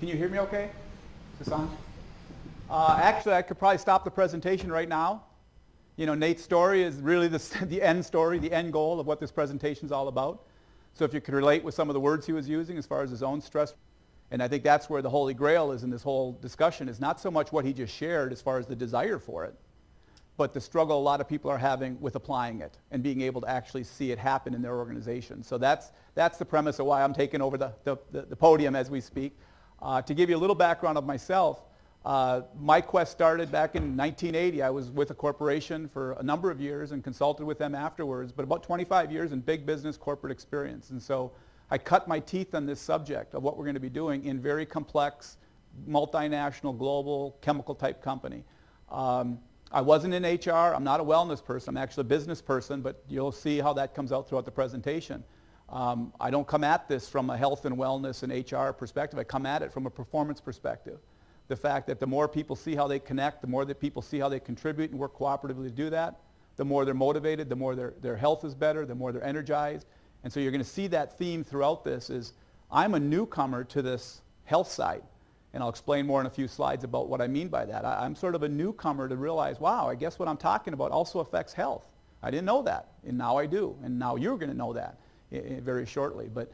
Can you hear me okay? Is this on? Actually, I could probably stop the presentation right now. You know, Nate's story is really the end story, the end goal of what this presentation is all about. So if you could relate with some of the words he was using as far as his own stress, and I think that's where the Holy Grail is in this whole discussion, is not so much what he just shared as far as the desire for it, but the struggle a lot of people are having with applying it and being able to actually see it happen in their organization. So that's the premise of why I'm taking over the podium as we speak. To give you a little background of myself, my quest started back in 1980. I was with a corporation for a number of years and consulted with them afterwards, but about 25 years in big business corporate experience. And so I cut my teeth on this subject of what we're going to be doing in very complex, multinational, global, chemical type company. I wasn't in HR. I'm not a wellness person. I'm actually a business person, but you'll see how that comes out throughout the presentation. I don't come at this from a health and wellness and HR perspective. I come at it from a performance perspective. The fact that the more people see how they connect, the more that people see how they contribute and work cooperatively to do that, the more they're motivated, the more their health is better, the more they're energized. And so you're going to see that theme throughout this is I'm a newcomer to this health side. And I'll explain more in a few slides about what I mean by that. I'm sort of a newcomer to realize, wow, I guess what I'm talking about also affects health. I didn't know that, and now I do. And now you're going to know that very shortly. But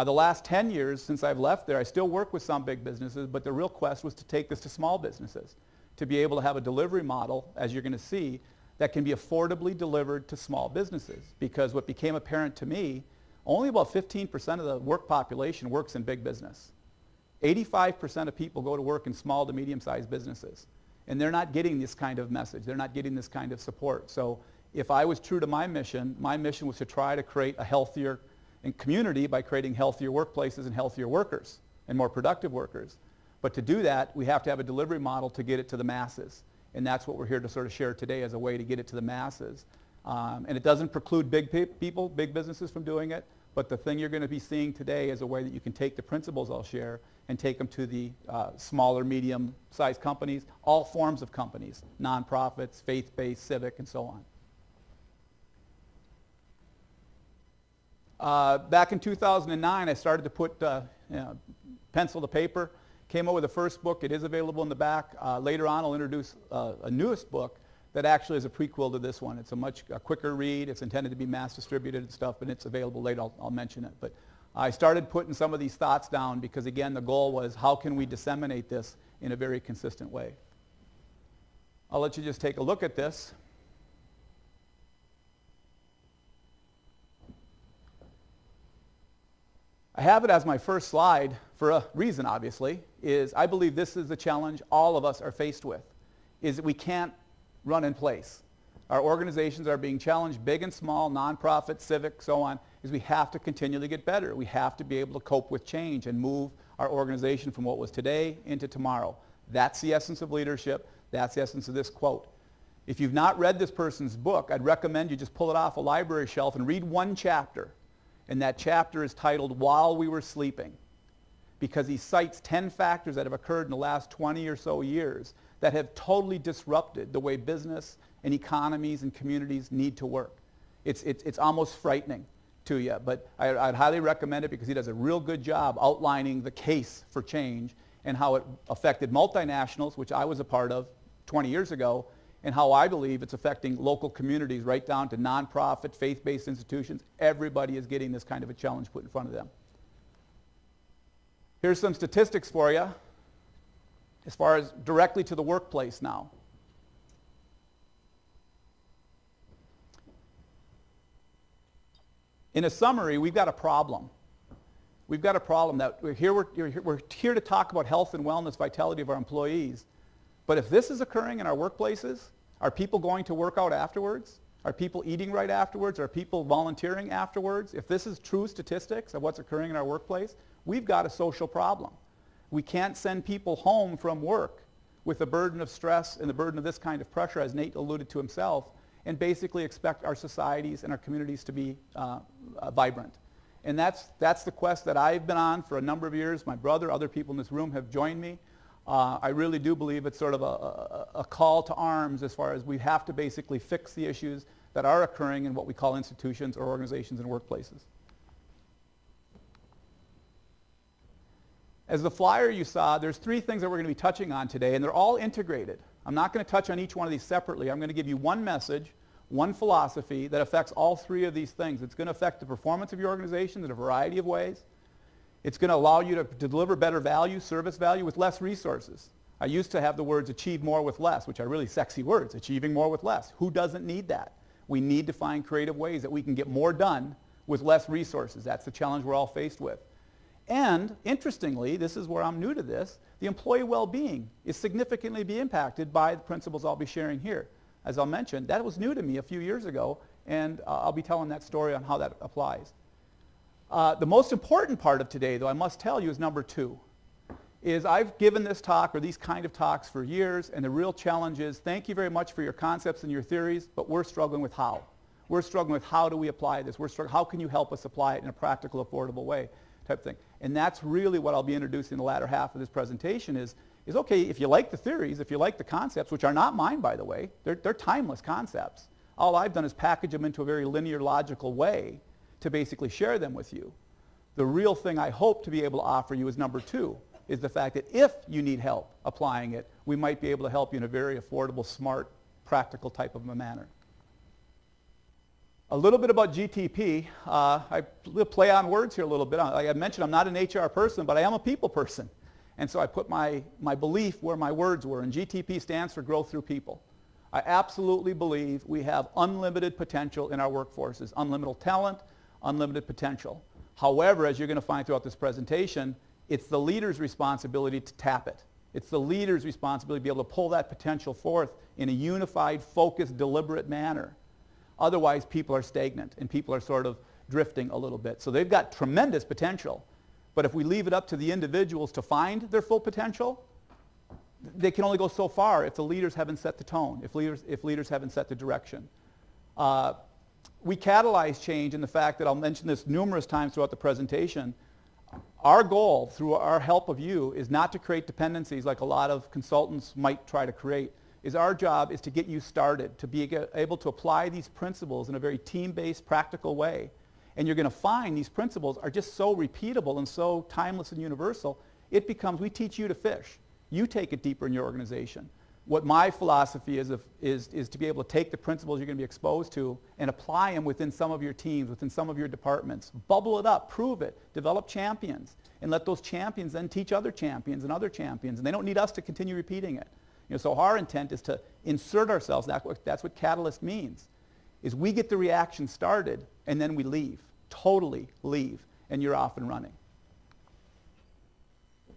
the last 10 years since I've left there, I still work with some big businesses, but the real quest was to take this to small businesses, to be able to have a delivery model, as you're going to see, that can be affordably delivered to small businesses. Because what became apparent to me, only about 15% of the work population works in big business. 85% of people go to work in small to medium-sized businesses. And they're not getting this kind of message. They're not getting this kind of support. So if I was true to my mission was to try to create a healthier community by creating healthier workplaces and healthier workers and more productive workers. But to do that, we have to have a delivery model to get it to the masses. And that's what we're here to sort of share today as a way to get it to the masses. And it doesn't preclude big people, big businesses from doing it. But the thing you're going to be seeing today is a way that you can take the principles I'll share and take them to the smaller, medium-sized companies, all forms of companies, nonprofits, faith-based, civic, and so on. Back in 2009, I started to put pencil to paper, came up with the first book. It is available in the back. Later on, I'll introduce a newest book that actually is a prequel to this one. It's a much quicker read. It's intended to be mass distributed and stuff, and it's available later. I'll mention it. But I started putting some of these thoughts down because, again, the goal was how can we disseminate this in a very consistent way. I'll let you just take a look at this. I have it as my first slide for a reason, obviously, is I believe this is the challenge all of us are faced with, is that we can't run in place. Our organizations are being challenged, big and small, nonprofit, civic, so on, is we have to continually get better. We have to be able to cope with change and move our organization from what was today into tomorrow. That's the essence of leadership. That's the essence of this quote. If you've not read this person's book, I'd recommend you just pull it off a library shelf and read one chapter. And that chapter is titled While We Were Sleeping, because he cites 10 factors that have occurred in the last 20 or so years that have totally disrupted the way business and economies and communities need to work. It's almost frightening to you, but I'd highly recommend it because he does a real good job outlining the case for change and how it affected multinationals, which I was a part of 20 years ago, and how I believe it's affecting local communities right down to nonprofit, faith-based institutions. Everybody is getting this kind of a challenge put in front of them. Here's some statistics for you as far as directly to the workplace now. In a summary, we've got a problem. We've got a problem that we're here to talk about health and wellness, vitality of our employees. But if this is occurring in our workplaces, are people going to work out afterwards? Are people eating right afterwards? Are people volunteering afterwards? If this is true statistics of what's occurring in our workplace, we've got a social problem. We can't send people home from work with the burden of stress and the burden of this kind of pressure, as Nate alluded to himself, and basically expect our societies and our communities to be vibrant. And that's the quest that I've been on for a number of years. My brother, other people in this room have joined me. I really do believe it's sort of a call to arms as far as we have to basically fix the issues that are occurring in what we call institutions or organizations and workplaces. As the flyer you saw, there's 3 things that we're going to be touching on today, and they're all integrated. I'm not going to touch on each one of these separately. I'm going to give you one message, one philosophy that affects all 3 of these things. It's going to affect the performance of your organization in a variety of ways. It's going to allow you to deliver better value, service value, with less resources. I used to have the words achieve more with less, which are really sexy words, achieving more with less. Who doesn't need that? We need to find creative ways that we can get more done with less resources. That's the challenge we're all faced with. And interestingly, this is where I'm new to this, the employee well-being is significantly be impacted by the principles I'll be sharing here. As I'll mention, that was new to me a few years ago, and I'll be telling that story on how that applies. The most important part of today, though, I must tell you, is number 2. Is I've given this talk or these kind of talks for years, and the real challenge is thank you very much for your concepts and your theories, but we're struggling with how. We're struggling with how do we apply this. How can you help us apply it in a practical, affordable way type thing. And that's really what I'll be introducing in the latter half of this presentation is okay, if you like the theories, if you like the concepts, which are not mine, by the way, they're timeless concepts. All I've done is package them into a very linear, logical way to basically share them with you. The real thing I hope to be able to offer you is number 2, is the fact that if you need help applying it, we might be able to help you in a very affordable, smart, practical type of a manner. A little bit about GTP. I play on words here a little bit. Like I mentioned, I'm not an HR person, but I am a people person. And so I put my belief where my words were, and GTP stands for Growth Through People. I absolutely believe we have unlimited potential in our workforces, unlimited talent, unlimited potential. However, as you're going to find throughout this presentation, it's the leader's responsibility to tap it. It's the leader's responsibility to be able to pull that potential forth in a unified, focused, deliberate manner. Otherwise, people are stagnant and people are sort of drifting a little bit. So they've got tremendous potential. But if we leave it up to the individuals to find their full potential, they can only go so far if the leaders haven't set the tone, if leaders haven't set the direction. We catalyze change in the fact that I'll mention this numerous times throughout the presentation. Our goal, through our help of you, is not to create dependencies like a lot of consultants might try to create. Our job is to get you started, to be able to apply these principles in a very team-based, practical way. And you're going to find these principles are just so repeatable and so timeless and universal, it becomes, we teach you to fish. You take it deeper in your organization. What my philosophy is to be able to take the principles you're going to be exposed to and apply them within some of your teams, within some of your departments. Bubble it up, prove it, develop champions, and let those champions then teach other champions and other champions. And they don't need us to continue repeating it. So our intent is to insert ourselves. That's what catalyst means, is we get the reaction started and then we leave, totally leave, and you're off and running.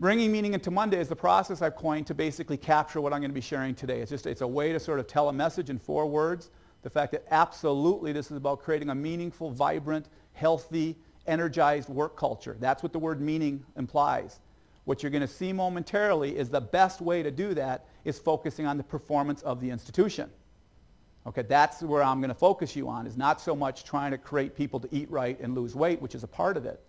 Bringing meaning into Monday is the process I've coined to basically capture what I'm going to be sharing today. It's a way to sort of tell a message in 4 words. The fact that absolutely this is about creating a meaningful, vibrant, healthy, energized work culture. That's what the word meaning implies. What you're going to see momentarily is the best way to do that is focusing on the performance of the institution. Okay, that's where I'm going to focus you on, is not so much trying to create people to eat right and lose weight, which is a part of it.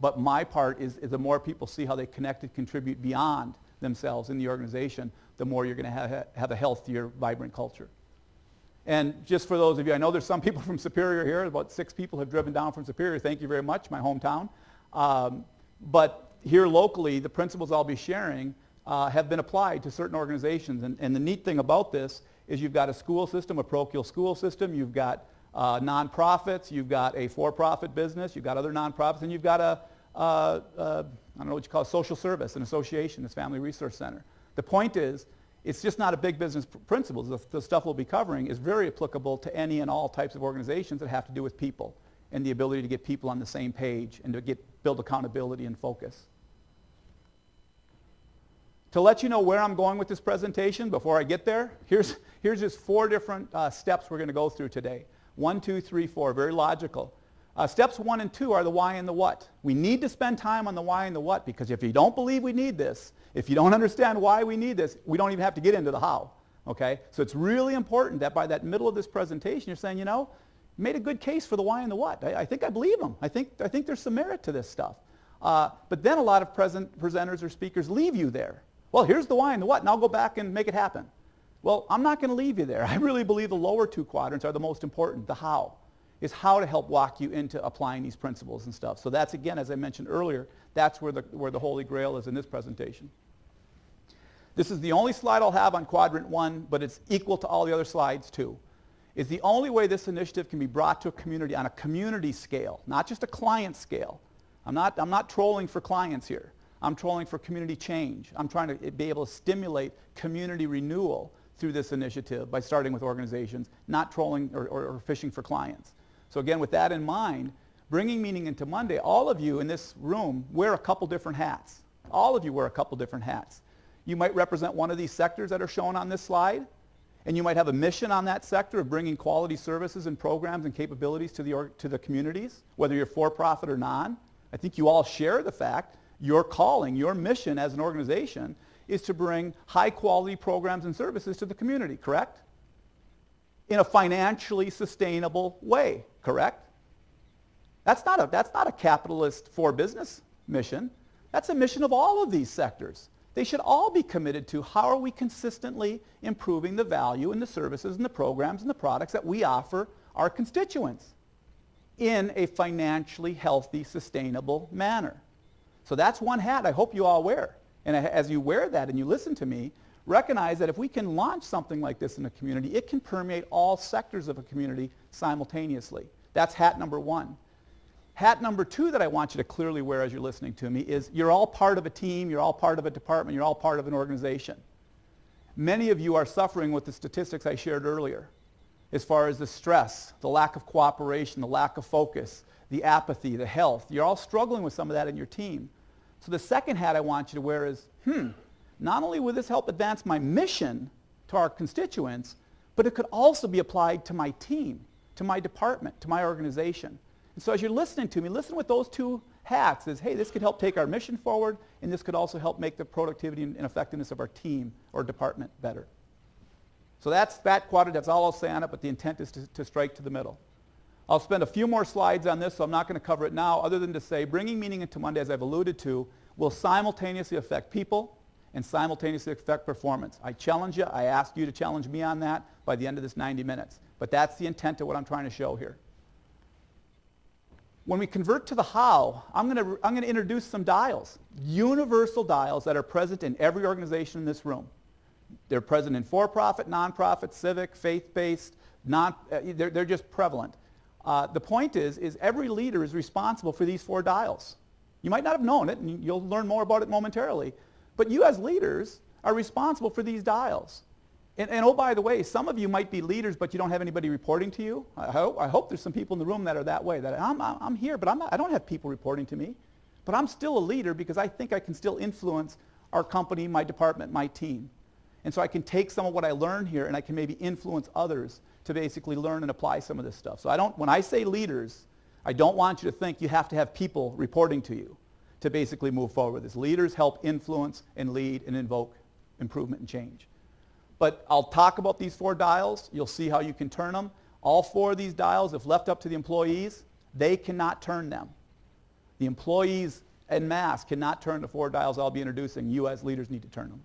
But my part is the more people see how they connect and contribute beyond themselves in the organization, the more you're going to have a healthier, vibrant culture. And just for those of you, I know there's some people from Superior here. About 6 people have driven down from Superior. Thank you very much, my hometown. But here locally, the principles I'll be sharing have been applied to certain organizations. And the neat thing about this is you've got a school system, a parochial school system, you've got nonprofits, you've got a for-profit business, you've got other nonprofits, and you've got I don't know what you call it, social service, an association, this Family Resource Center. The point is, it's just not a big business principles. The stuff we'll be covering is very applicable to any and all types of organizations that have to do with people and the ability to get people on the same page and to build accountability and focus. To let you know where I'm going with this presentation before I get there, here's just 4 different steps we're going to go through today. 1, 2, 3, 4, very logical. Steps 1 and 2 are the why and the what. We need to spend time on the why and the what, because if you don't believe we need this, if you don't understand why we need this, we don't even have to get into the how. Okay? So it's really important that by that middle of this presentation, you're saying, you made a good case for the why and the what. I think I believe them. I think there's some merit to this stuff. But then a lot of presenters or speakers leave you there. Well, here's the why and the what, and I'll go back and make it happen. Well, I'm not going to leave you there. I really believe the lower 2 quadrants are the most important, the how. is how to help walk you into applying these principles and stuff. So that's, again, as I mentioned earlier, that's where the Holy Grail is in this presentation. This is the only slide I'll have on quadrant 1, but it's equal to all the other slides too. It's the only way this initiative can be brought to a community on a community scale, not just a client scale. I'm not trolling for clients here. I'm trolling for community change. I'm trying to be able to stimulate community renewal through this initiative by starting with organizations, not trolling or fishing for clients. So again, with that in mind, bringing meaning into Monday, all of you in this room wear a couple different hats. All of you wear a couple different hats. You might represent one of these sectors that are shown on this slide, and you might have a mission on that sector of bringing quality services and programs and capabilities to the communities, whether you're for-profit or non. I think you all share the fact your calling, your mission as an organization is to bring high-quality programs and services to the community, correct? In a financially sustainable way, correct? That's not a capitalist for-business mission. That's a mission of all of these sectors. They should all be committed to how are we consistently improving the value and the services and the programs and the products that we offer our constituents in a financially healthy, sustainable manner. So that's one hat I hope you all wear. And as you wear that and you listen to me, recognize that if we can launch something like this in a community, it can permeate all sectors of a community simultaneously. That's hat number 1. Hat number 2 that I want you to clearly wear as you're listening to me is you're all part of a team, you're all part of a department, you're all part of an organization. Many of you are suffering with the statistics I shared earlier as far as the stress, the lack of cooperation, the lack of focus, the apathy, the health. You're all struggling with some of that in your team. So the second hat I want you to wear is, not only will this help advance my mission to our constituents, but it could also be applied to my team, to my department, to my organization. And so as you're listening to me, listen with those two hats as, hey, this could help take our mission forward, and this could also help make the productivity and effectiveness of our team or department better. So that's that quadrant. That's all I'll say on it, but the intent is to strike to the middle. I'll spend a few more slides on this, so I'm not going to cover it now, other than to say bringing meaning into Monday, as I've alluded to, will simultaneously affect people and simultaneously affect performance. I challenge you. I ask you to challenge me on that by the end of this 90 minutes. But that's the intent of what I'm trying to show here. When we convert to the how, I'm going to introduce some dials, universal dials that are present in every organization in this room. They're present in for-profit, non-profit, civic, faith-based, they're just prevalent. The point is every leader is responsible for these 4 dials. You might not have known it, and you'll learn more about it momentarily, but you as leaders are responsible for these dials. And oh, by the way, some of you might be leaders, but you don't have anybody reporting to you. I hope there's some people in the room that are that way, that I'm here, but I don't have people reporting to me. But I'm still a leader because I think I can still influence our company, my department, my team. And so I can take some of what I learn here and I can maybe influence others to basically learn and apply some of this stuff. So when I say leaders, I don't want you to think you have to have people reporting to you to basically move forward with this. Leaders help influence and lead and invoke improvement and change. But I'll talk about these 4 dials. You'll see how you can turn them. All 4 of these dials, if left up to the employees, they cannot turn them. The employees en masse cannot turn the 4 dials I'll be introducing. You as leaders need to turn them.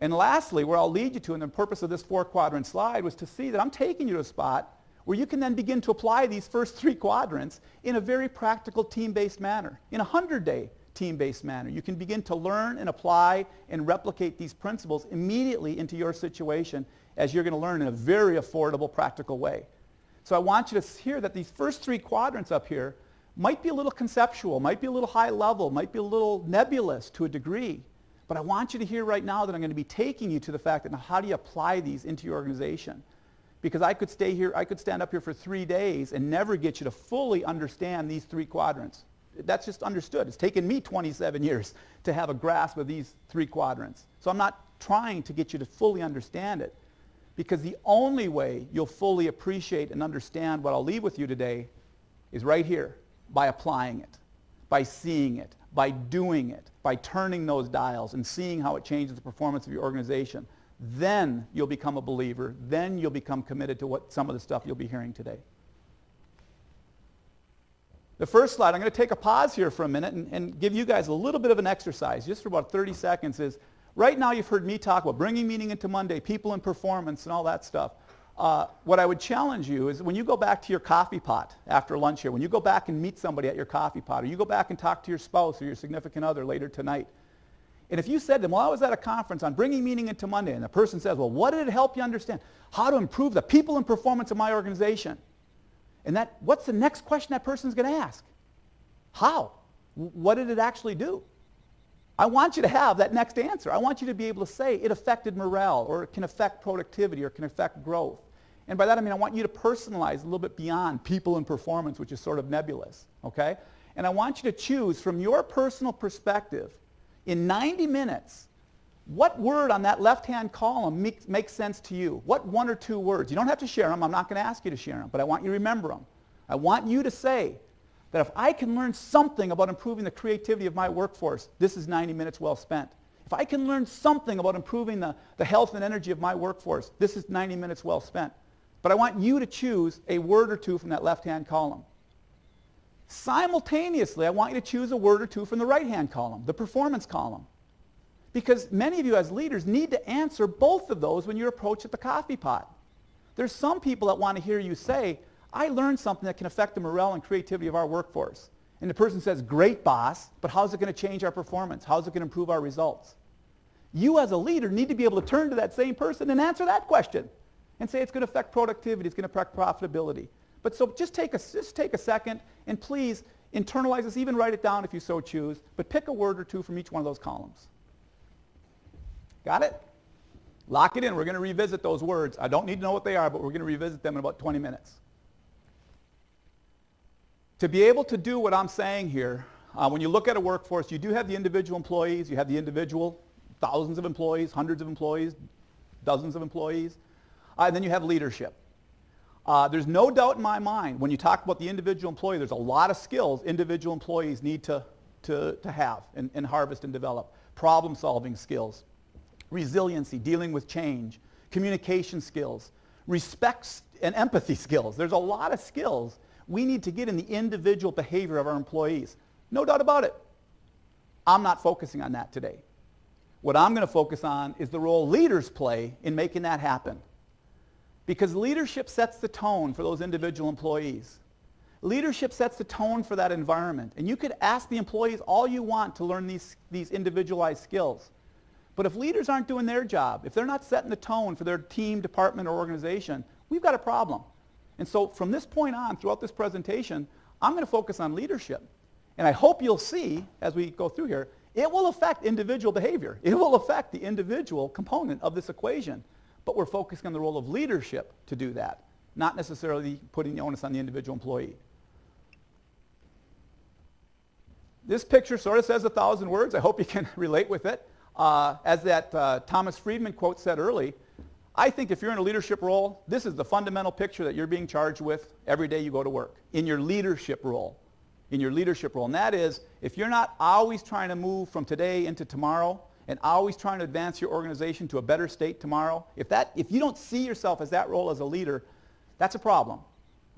And lastly, where I'll lead you to, and the purpose of this 4-quadrant slide was to see that I'm taking you to a spot where you can then begin to apply these first 3 quadrants in a very practical team-based manner, in a 100-day team-based manner. You can begin to learn and apply and replicate these principles immediately into your situation as you're going to learn in a very affordable, practical way. So I want you to hear that these first 3 quadrants up here might be a little conceptual, might be a little high level, might be a little nebulous to a degree. But I want you to hear right now that I'm going to be taking you to the fact that now how do you apply these into your organization? Because I could stand up here for 3 days and never get you to fully understand these 3 quadrants. That's just understood. It's taken me 27 years to have a grasp of these 3 quadrants. So I'm not trying to get you to fully understand it, because the only way you'll fully appreciate and understand what I'll leave with you today is right here, by applying it, by seeing it, by doing it, by turning those dials and seeing how it changes the performance of your organization. Then you'll become a believer. Then you'll become committed to some of the stuff you'll be hearing today. The first slide, I'm going to take a pause here for a minute and give you guys a little bit of an exercise, just for about 30 seconds, is right now you've heard me talk about bringing meaning into Monday, people and performance and all that stuff. What I would challenge you is when you go back to your coffee pot after lunch here, when you go back and meet somebody at your coffee pot, or you go back and talk to your spouse or your significant other later tonight, and if you said to them, well, I was at a conference on bringing meaning into Monday, and the person says, well, what did it help you understand? How to improve the people and performance of my organization. And what's the next question that person's going to ask? How? What did it actually do? I want you to have that next answer. I want you to be able to say it affected morale, or it can affect productivity, or it can affect growth. And by that I mean I want you to personalize a little bit beyond people and performance, which is sort of nebulous, okay? And I want you to choose from your personal perspective, in 90 minutes, what word on that left-hand column makes sense to you? What one or two words? You don't have to share them. I'm not going to ask you to share them, but I want you to remember them. I want you to say that if I can learn something about improving the creativity of my workforce, this is 90 minutes well spent. If I can learn something about improving the health and energy of my workforce, this is 90 minutes well spent. But I want you to choose a word or two from that left-hand column. Simultaneously, I want you to choose a word or two from the right-hand column, the performance column. Because many of you as leaders need to answer both of those when you approach at the coffee pot. There's some people that want to hear you say, I learned something that can affect the morale and creativity of our workforce. And the person says, great boss, but how's it going to change our performance? How's it going to improve our results? You as a leader need to be able to turn to that same person and answer that question and say it's going to affect productivity, it's going to affect profitability. But so just take a second and please internalize this, even write it down if you so choose, but pick a word or two from each one of those columns. Got it? Lock it in. We're going to revisit those words. I don't need to know what they are, but we're going to revisit them in about 20 minutes. To be able to do what I'm saying here, when you look at a workforce, you do have the individual employees, you have the individual thousands of employees, hundreds of employees, dozens of employees, and then you have leadership. There's no doubt in my mind when you talk about the individual employee, there's a lot of skills individual employees need to have and harvest and develop. Problem-solving skills, resiliency, dealing with change, communication skills, respect and empathy skills. There's a lot of skills we need to get in the individual behavior of our employees. No doubt about it. I'm not focusing on that today. What I'm going to focus on is the role leaders play in making that happen. Because leadership sets the tone for those individual employees. Leadership sets the tone for that environment. And you could ask the employees all you want to learn these individualized skills. But if leaders aren't doing their job, if they're not setting the tone for their team, department, or organization, we've got a problem. And so from this point on, throughout this presentation, I'm going to focus on leadership. And I hope you'll see, as we go through here, it will affect individual behavior. It will affect the individual component of this equation. But we're focusing on the role of leadership to do that, not necessarily putting the onus on the individual employee. This picture sort of says 1,000 words. I hope you can relate with it. As that Thomas Friedman quote said early, I think if you're in a leadership role, this is the fundamental picture that you're being charged with every day you go to work, in your leadership role. In your leadership role. And that is, if you're not always trying to move from today into tomorrow and always trying to advance your organization to a better state tomorrow, if you don't see yourself as that role as a leader, that's a problem.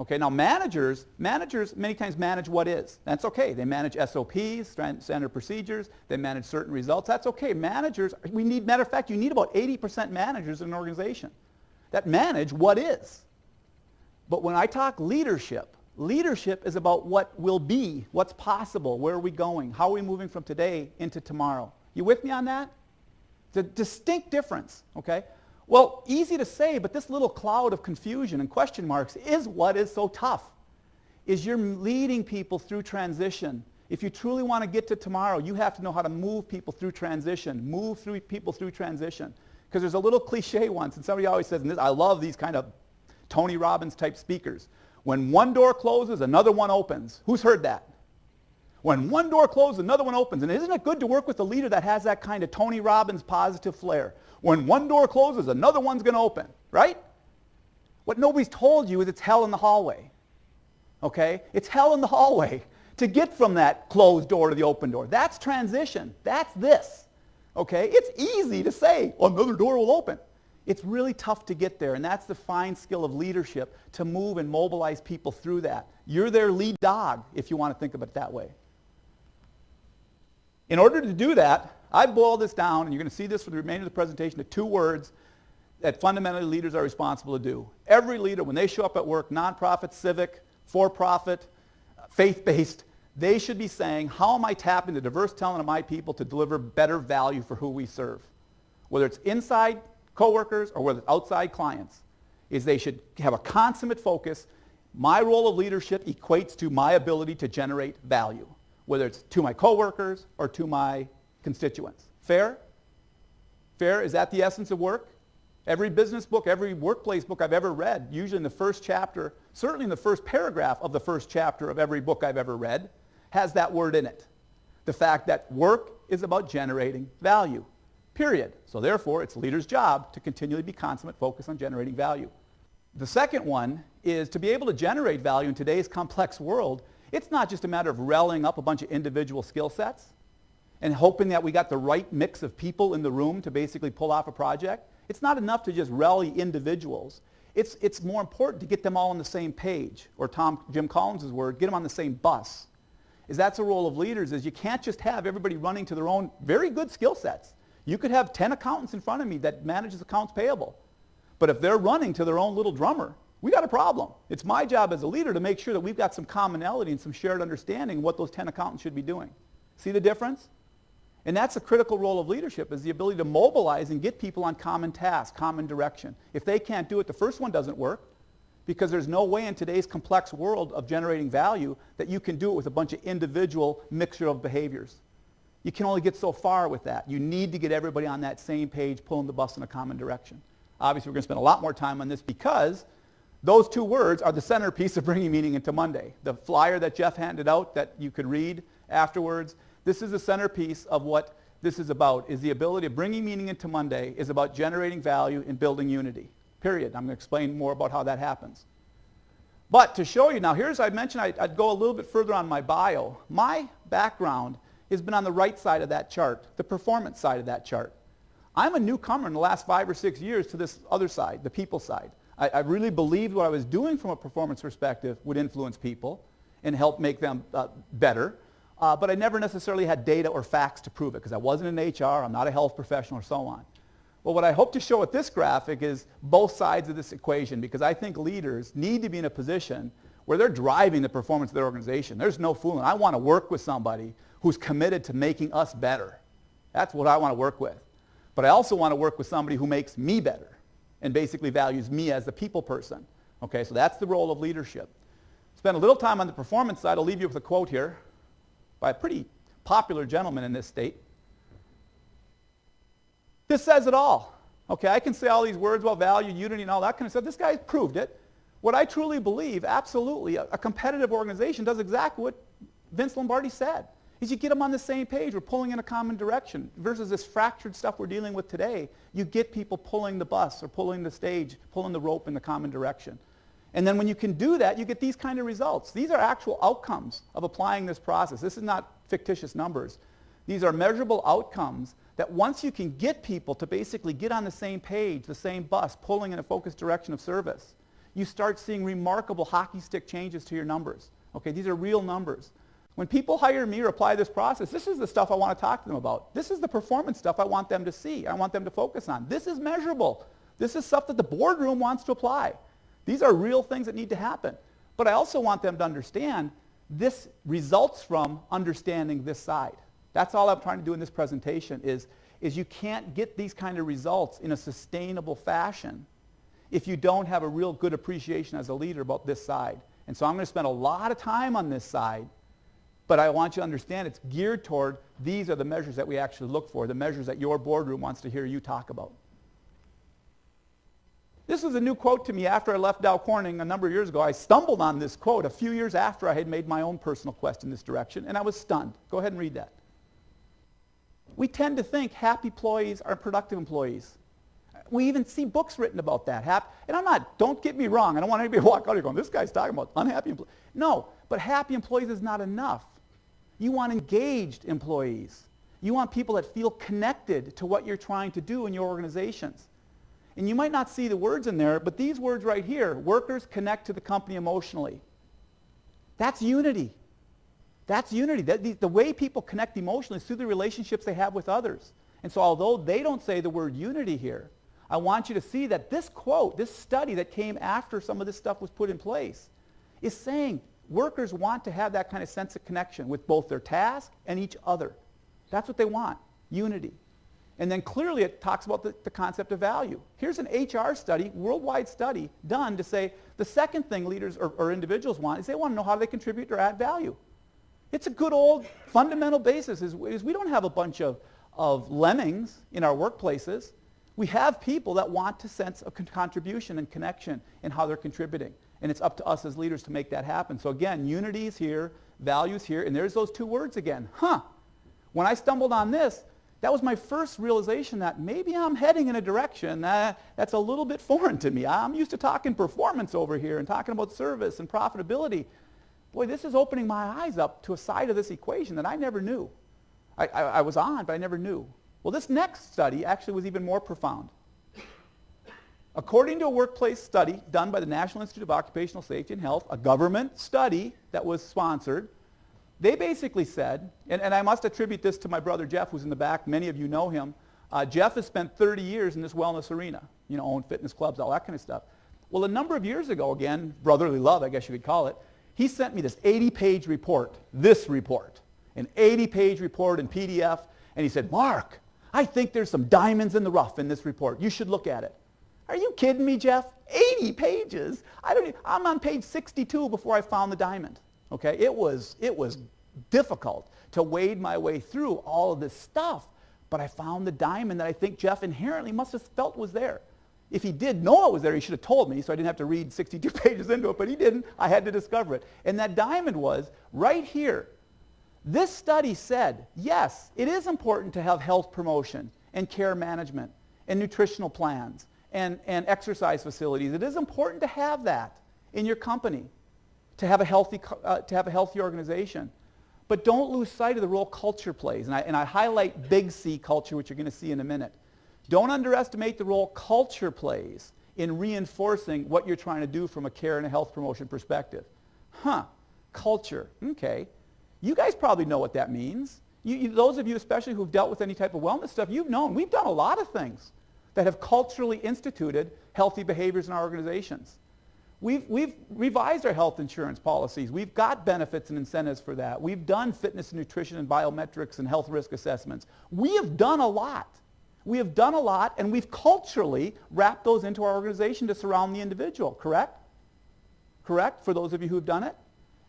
Okay, now managers many times manage what is. That's okay. They manage SOPs, standard procedures. They manage certain results. That's okay. Managers, matter of fact, you need about 80% managers in an organization that manage what is. But when I talk leadership is about what will be, what's possible, where are we going, how are we moving from today into tomorrow. You with me on that? It's a distinct difference, okay? Well, easy to say, but this little cloud of confusion and question marks is what is so tough, is you're leading people through transition. If you truly want to get to tomorrow, you have to know how to move people through transition, Because there's a little cliche once, and somebody always says, and I love these kind of Tony Robbins type speakers, when one door closes, another one opens. Who's heard that? When one door closes, another one opens. And isn't it good to work with a leader that has that kind of Tony Robbins positive flair? When one door closes, another one's going to open, right? What nobody's told you is it's hell in the hallway, okay? It's hell in the hallway to get from that closed door to the open door. That's transition. That's this, okay? It's easy to say, oh, another door will open. It's really tough to get there, and that's the fine skill of leadership, to move and mobilize people through that. You're their lead dog, if you want to think of it that way. In order to do that, I boiled this down, and you're going to see this for the remainder of the presentation, to two words. that fundamentally leaders are responsible to do. Every leader, when they show up at work, nonprofit, civic, for-profit, faith-based, they should be saying, how am I tapping the diverse talent of my people to deliver better value for who we serve? Whether it's inside coworkers or whether it's outside clients, is they should have a consummate focus. My role of leadership equates to my ability to generate value, whether it's to my coworkers or to my constituents. Fair? Fair? Is that the essence of work? Every business book, every workplace book I've ever read, usually in the first chapter, certainly in the first paragraph of the first chapter of every book I've ever read, has that word in it. The fact that work is about generating value, period. So therefore, it's a leader's job to continually be consummate, focused on generating value. The second one is to be able to generate value in today's complex world. It's not just a matter of rallying up a bunch of individual skill sets and hoping that we got the right mix of people in the room to basically pull off a project. It's not enough to just rally individuals. It's more important to get them all on the same page, or Jim Collins' word, get them on the same bus. That's a role of leaders, is you can't just have everybody running to their own very good skill sets. You could have 10 accountants in front of me that manages accounts payable. But if they're running to their own little drummer, we got a problem. It's my job as a leader to make sure that we've got some commonality and some shared understanding of what those 10 accountants should be doing. See the difference? And that's a critical role of leadership, is the ability to mobilize and get people on common tasks, common direction. If they can't do it, the first one doesn't work, because there's no way in today's complex world of generating value that you can do it with a bunch of individual mixture of behaviors. You can only get so far with that. You need to get everybody on that same page, pulling the bus in a common direction. Obviously, we're going to spend a lot more time on this because those two words are the centerpiece of bringing meaning into Monday. The flyer that Jeff handed out that you could read afterwards, this is the centerpiece of what this is about, is the ability of bringing meaning into Monday is about generating value and building unity, period. I'm going to explain more about how that happens. But to show you now, here's, I mentioned I'd go a little bit further on my bio. My background has been on the right side of that chart, the performance side of that chart. I'm a newcomer in the last 5 or 6 years to this other side, the people side. I really believed what I was doing from a performance perspective would influence people and help make them better. But I never necessarily had data or facts to prove it, because I wasn't in HR, I'm not a health professional, or so on. Well, what I hope to show with this graphic is both sides of this equation, because I think leaders need to be in a position where they're driving the performance of their organization. There's no fooling. I want to work with somebody who's committed to making us better. That's what I want to work with. But I also want to work with somebody who makes me better and basically values me as the people person. Okay, so that's the role of leadership. Spend a little time on the performance side. I'll leave you with a quote here by a pretty popular gentleman in this state. This says it all. Okay, I can say all these words about value, unity, and all that kind of stuff. This guy's proved it. What I truly believe, absolutely, a competitive organization does exactly what Vince Lombardi said. Is you get them on the same page. We're pulling in a common direction. Versus this fractured stuff we're dealing with today, you get people pulling the bus or pulling the stage, pulling the rope in the common direction. And then when you can do that, you get these kind of results. These are actual outcomes of applying this process. This is not fictitious numbers. These are measurable outcomes that once you can get people to basically get on the same page, the same bus, pulling in a focused direction of service, you start seeing remarkable hockey stick changes to your numbers. Okay, these are real numbers. When people hire me or apply this process, this is the stuff I want to talk to them about. This is the performance stuff I want them to see. I want them to focus on. This is measurable. This is stuff that the boardroom wants to apply. These are real things that need to happen. But I also want them to understand this results from understanding this side. That's all I'm trying to do in this presentation is you can't get these kind of results in a sustainable fashion if you don't have a real good appreciation as a leader about this side. And so I'm going to spend a lot of time on this side, but I want you to understand it's geared toward these are the measures that we actually look for, the measures that your boardroom wants to hear you talk about. This was a new quote to me after I left Dow Corning a number of years ago. I stumbled on this quote a few years after I had made my own personal quest in this direction, and I was stunned. Go ahead and read that. We tend to think happy employees are productive employees. We even see books written about that. And don't get me wrong, I don't want anybody to walk out here going, this guy's talking about unhappy employees. No, but happy employees is not enough. You want engaged employees. You want people that feel connected to what you're trying to do in your organizations. And you might not see the words in there, but these words right here, workers connect to the company emotionally. That's unity. That's unity. The way people connect emotionally is through the relationships they have with others. And so although they don't say the word unity here, I want you to see that this quote, this study that came after some of this stuff was put in place, is saying workers want to have that kind of sense of connection with both their task and each other. That's what they want, unity. And then clearly it talks about the concept of value. Here's an HR study, worldwide study, done to say the second thing leaders or individuals want is they want to know how they contribute or add value. It's a good old fundamental basis is we don't have a bunch of lemmings in our workplaces. We have people that want a sense of contribution and connection in how they're contributing. And it's up to us as leaders to make that happen. So again, unity is here, values here, and there's those two words again. When I stumbled on this, that was my first realization that maybe I'm heading in a direction that's a little bit foreign to me. I'm used to talking performance over here and talking about service and profitability. Boy, this is opening my eyes up to a side of this equation that I never knew. I was on, but I never knew. Well, this next study actually was even more profound. According to a workplace study done by the National Institute of Occupational Safety and Health, a government study that was sponsored, they basically said, and I must attribute this to my brother Jeff, who's in the back. Many of you know him. Jeff has spent 30 years in this wellness arena, owned fitness clubs, all that kind of stuff. Well, a number of years ago, again, brotherly love, I guess you could call it, he sent me this 80-page report, an 80-page report in PDF, and he said, Mark, I think there's some diamonds in the rough in this report. You should look at it. Are you kidding me, Jeff? 80 pages? I'm on page 62 before I found the diamond. Okay, it was difficult to wade my way through all of this stuff, but I found the diamond that I think Jeff inherently must have felt was there. If he did know it was there, he should have told me so I didn't have to read 62 pages into it, but he didn't. I had to discover it. And that diamond was right here. This study said, yes, it is important to have health promotion and care management and nutritional plans and exercise facilities. It is important to have that in your company, to have a healthy organization. But don't lose sight of the role culture plays. And I highlight big C culture, which you're going to see in a minute. Don't underestimate the role culture plays in reinforcing what you're trying to do from a care and a health promotion perspective. Culture, okay. You guys probably know what that means. Those of you especially who've dealt with any type of wellness stuff, you've known we've done a lot of things that have culturally instituted healthy behaviors in our organizations. We've revised our health insurance policies. We've got benefits and incentives for that. We've done fitness and nutrition and biometrics and health risk assessments. We have done a lot. We have done a lot, and we've culturally wrapped those into our organization to surround the individual, correct? Correct, for those of you who have done it?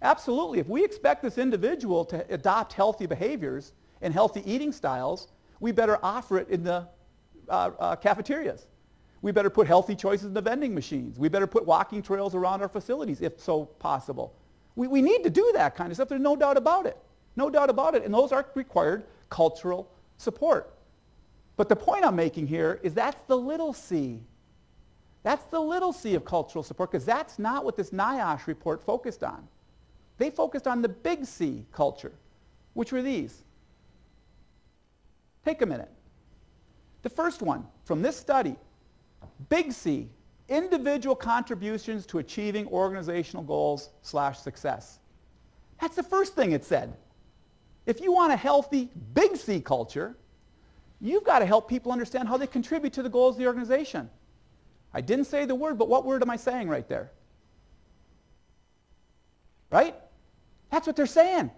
Absolutely. If we expect this individual to adopt healthy behaviors and healthy eating styles, we better offer it in the cafeterias. We better put healthy choices in the vending machines. We better put walking trails around our facilities, if so possible. We need to do that kind of stuff. There's no doubt about it. No doubt about it. And those are required cultural support. But the point I'm making here is that's the little c. That's the little c of cultural support, because that's not what this NIOSH report focused on. They focused on the big C culture, which were these. Take a minute. The first one from this study, big C, individual contributions to achieving organizational goals / success. That's the first thing it said. If you want a healthy big C culture, you've got to help people understand how they contribute to the goals of the organization. I didn't say the word, but what word am I saying right there? Right? That's what they're saying.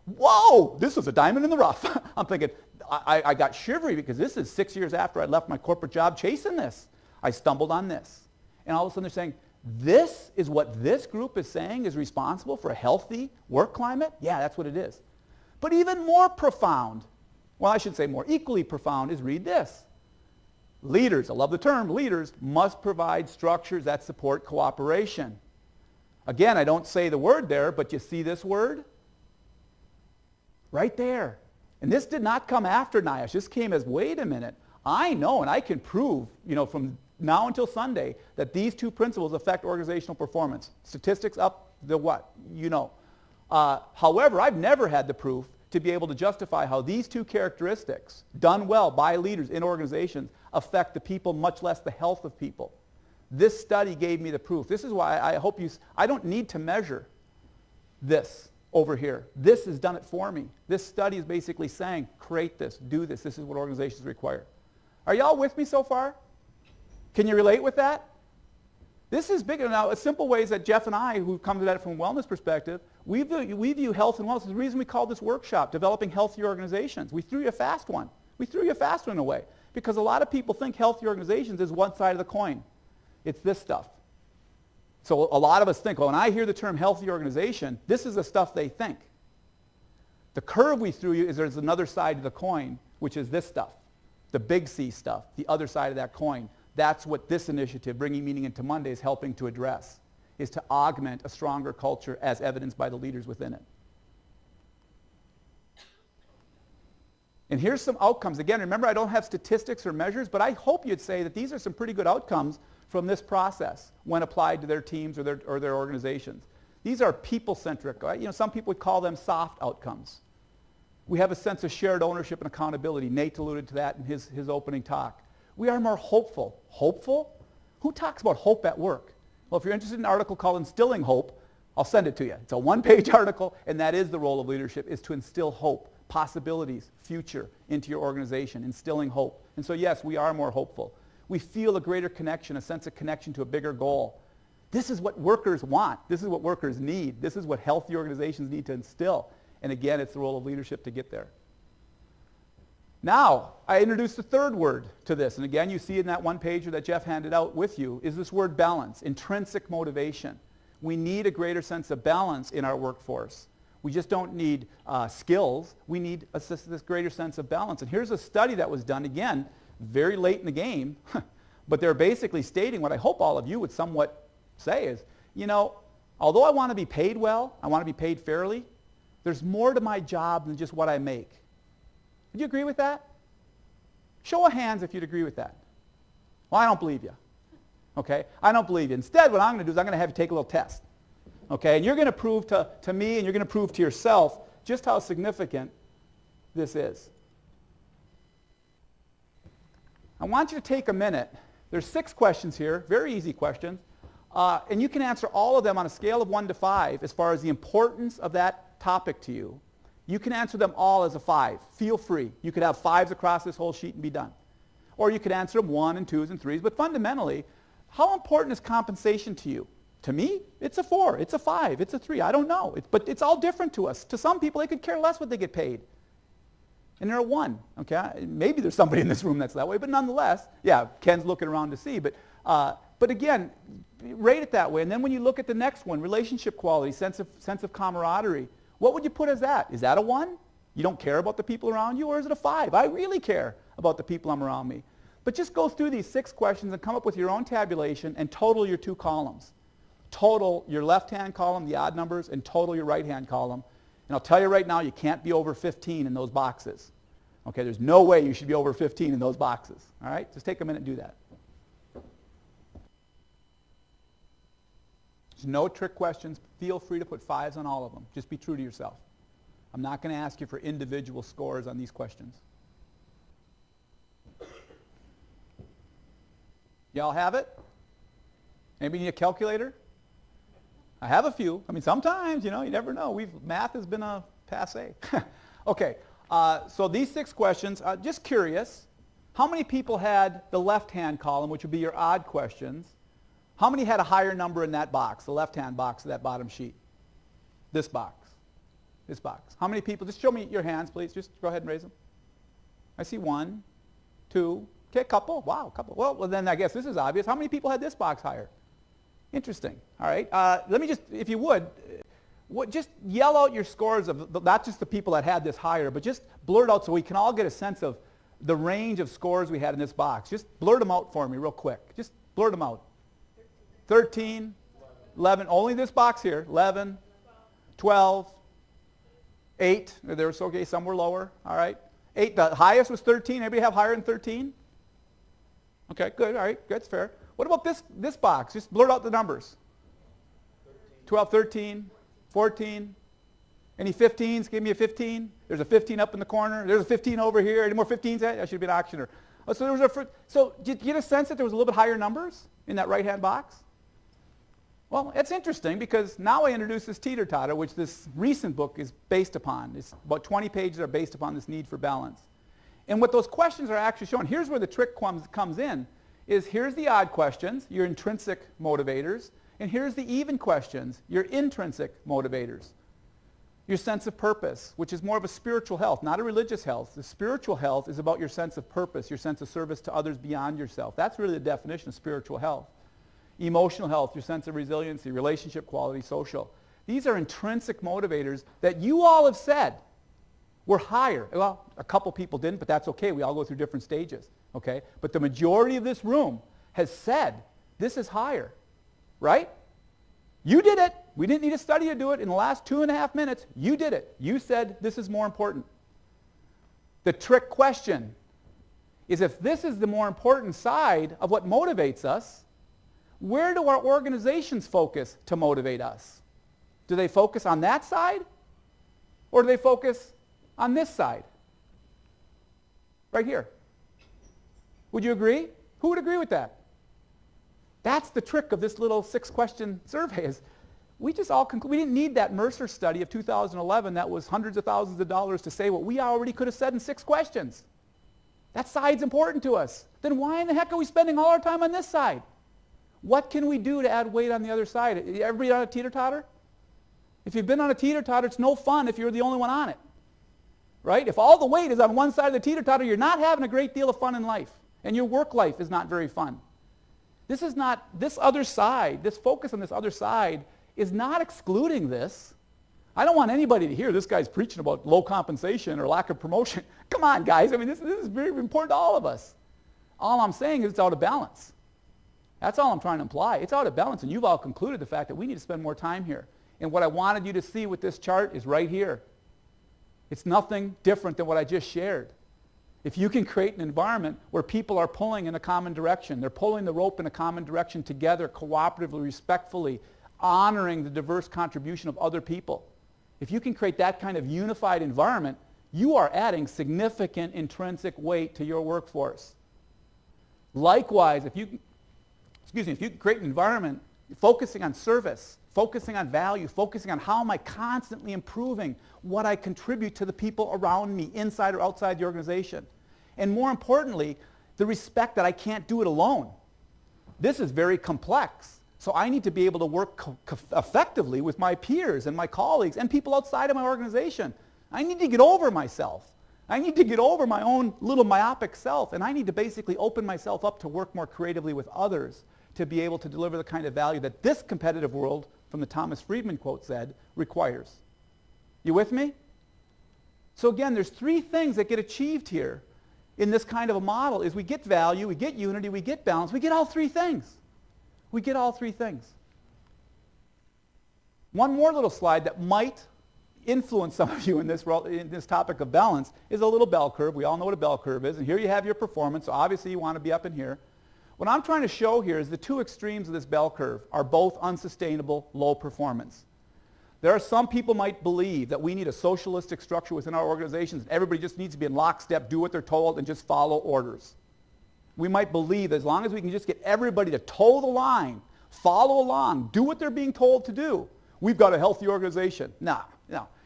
Whoa, this was a diamond in the rough. I'm thinking, I got shivery because this is 6 years after I left my corporate job chasing this. I stumbled on this. And all of a sudden they're saying, this is what this group is saying is responsible for a healthy work climate? Yeah, that's what it is. But even more profound, well, I should say more equally profound, is read this. Leaders, I love the term, leaders must provide structures that support cooperation. Again, I don't say the word there, but you see this word? Right there. And this did not come after NIOSH. This came as, wait a minute, I know and I can prove, from now until Sunday, that these two principles affect organizational performance. Statistics up the what? However, I've never had the proof to be able to justify how these two characteristics, done well by leaders in organizations, affect the people, much less the health of people. This study gave me the proof. This is why I don't need to measure this over here. This has done it for me. This study is basically saying, create this, do this. This is what organizations require. Are y'all with me so far? Can you relate with that? This is big. Now, a simple way is that Jeff and I, who come to that from a wellness perspective, we view health and wellness. The reason we call this workshop, Developing Healthy Organizations. We threw you a fast one. We threw you a fast one away. Because a lot of people think healthy organizations is one side of the coin. It's this stuff. So a lot of us think, well, when I hear the term healthy organization, this is the stuff they think. The curve we threw you is there's another side to the coin, which is this stuff. The big C stuff, the other side of that coin. That's what this initiative, Bringing Meaning into Monday, is helping to address, is to augment a stronger culture as evidenced by the leaders within it. And here's some outcomes. Again, remember, I don't have statistics or measures, but I hope you'd say that these are some pretty good outcomes from this process when applied to their teams or their organizations. These are people-centric. Right? You know, some people would call them soft outcomes. We have a sense of shared ownership and accountability. Nate alluded to that in his opening talk. We are more hopeful. Hopeful? Who talks about hope at work? Well, if you're interested in an article called Instilling Hope, I'll send it to you. It's a one-page article, and that is the role of leadership, is to instill hope, possibilities, future into your organization, instilling hope. And so, yes, we are more hopeful. We feel a greater connection, a sense of connection to a bigger goal. This is what workers want. This is what workers need. This is what healthy organizations need to instill. And again, it's the role of leadership to get there. Now, I introduced the third word to this, and again, you see it in that one pager that Jeff handed out with you, is this word balance, intrinsic motivation. We need a greater sense of balance in our workforce. We just don't need skills. We need this greater sense of balance. And here's a study that was done, again, very late in the game, but they're basically stating what I hope all of you would somewhat say is, you know, although I want to be paid well, I want to be paid fairly, there's more to my job than just what I make. Would you agree with that? Show of hands if you'd agree with that. Well, I don't believe you. Okay? I don't believe you. Instead, what I'm going to do is I'm going to have you take a little test. Okay? And you're going to prove to me and you're going to prove to yourself just how significant this is. I want you to take a minute. There's 6 questions here, very easy questions. And you can answer all of them on a scale of 1 to 5 as far as the importance of that topic to you. You can answer them all as a 5. Feel free. You could have 5s across this whole sheet and be done. Or you could answer them 1 and 2s and 3s. But fundamentally, how important is compensation to you? To me, it's a 4. It's a 5. It's a 3. I don't know. But it's all different to us. To some people, they could care less what they get paid. And they're a 1. Okay? Maybe there's somebody in this room that's that way. But nonetheless, yeah, Ken's looking around to see. But again, rate it that way. And then when you look at the next one, relationship quality, sense of camaraderie, what would you put as that? Is that a 1? You don't care about the people around you? Or is it a 5? I really care about the people around me. But just go through these 6 questions and come up with your own tabulation and total your 2 columns. Total your left-hand column, the odd numbers, and total your right-hand column. And I'll tell you right now, you can't be over 15 in those boxes. Okay, there's no way you should be over 15 in those boxes. All right? Just take a minute and do that. There's no trick questions. Feel free to put 5s on all of them. Just be true to yourself. I'm not going to ask you for individual scores on these questions. Y'all have it? Anybody need a calculator? I have a few. I mean, sometimes, you know, you never know. Math has been a passé. Okay, so these 6 questions, just curious, how many people had the left-hand column, which would be your odd questions? How many had a higher number in that box, the left-hand box of that bottom sheet? This box. This box. How many people? Just show me your hands, please. Just go ahead and raise them. I see 1, 2. Okay, a couple. Wow, a couple. Well, then I guess this is obvious. How many people had this box higher? Interesting. All right. Let me just, if you would, just yell out your scores of not just the people that had this higher, but just blurt out so we can all get a sense of the range of scores we had in this box. Just blurt them out for me real quick. Just blurt them out. 13, 11, only this box here, 11, 12, 8, there's okay, some were lower, all right. 8, the highest was 13, anybody have higher than 13? Okay, good, all right, that's fair. What about this box? Just blurt out the numbers. 12, 13, 14, any 15s? Give me a 15. There's a 15 up in the corner. There's a 15 over here. Any more 15s? I should be an auctioneer. Oh, so did you get a sense that there was a little bit higher numbers in that right-hand box? Well, it's interesting because now I introduce this teeter-totter, which this recent book is based upon. It's about 20 pages that are based upon this need for balance. And what those questions are actually showing, here's where the trick comes in, is here's the odd questions, your intrinsic motivators, and here's the even questions, your intrinsic motivators. Your sense of purpose, which is more of a spiritual health, not a religious health. The spiritual health is about your sense of purpose, your sense of service to others beyond yourself. That's really the definition of spiritual health. Emotional health, your sense of resiliency, relationship quality, social. These are intrinsic motivators that you all have said were higher. Well, a couple people didn't, but that's okay. We all go through different stages, okay? But the majority of this room has said this is higher, right? You did it. We didn't need a study to do it. In the last 2.5 minutes, you did it. You said this is more important. The trick question is, if this is the more important side of what motivates us, where do our organizations focus to motivate us? Do they focus on that side? Or do they focus on this side? Right here. Would you agree? Who would agree with that? That's the trick of this little 6-question survey. Is we just all we didn't need that Mercer study of 2011 that was hundreds of thousands of dollars to say what we already could have said in 6 questions. That side's important to us. Then why in the heck are we spending all our time on this side? What can we do to add weight on the other side? Everybody on a teeter-totter? If you've been on a teeter-totter, it's no fun if you're the only one on it. Right? If all the weight is on one side of the teeter-totter, you're not having a great deal of fun in life. And your work life is not very fun. This is not, this other side, this focus on this other side is not excluding this. I don't want anybody to hear this guy's preaching about low compensation or lack of promotion. Come on, guys. I mean, this is very important to all of us. All I'm saying is it's out of balance. That's all I'm trying to imply. It's out of balance, and you've all concluded the fact that we need to spend more time here. And what I wanted you to see with this chart is right here. It's nothing different than what I just shared. If you can create an environment where people are pulling in a common direction, they're pulling the rope in a common direction together, cooperatively, respectfully, honoring the diverse contribution of other people. If you can create that kind of unified environment, you are adding significant intrinsic weight to your workforce. Likewise, if you can create an environment focusing on service, focusing on value, focusing on how am I constantly improving what I contribute to the people around me, inside or outside the organization. And more importantly, the respect that I can't do it alone. This is very complex. So I need to be able to work effectively with my peers and my colleagues and people outside of my organization. I need to get over myself. I need to get over my own little myopic self, and I need to basically open myself up to work more creatively with others to be able to deliver the kind of value that this competitive world, from the Thomas Friedman quote said, requires. You with me? So again, there's 3 things that get achieved here in this kind of a model is we get value, we get unity, we get balance, we get all 3 things. We get all 3 things. One more little slide that might influence some of you in this topic of balance is a little bell curve. We all know what a bell curve is, and here you have your performance, so obviously you want to be up in here. What I'm trying to show here is the 2 extremes of this bell curve are both unsustainable, low performance. There are some people might believe that we need a socialistic structure within our organizations and everybody just needs to be in lockstep, do what they're told, and just follow orders. We might believe that as long as we can just get everybody to toe the line, follow along, do what they're being told to do, we've got a healthy organization. No.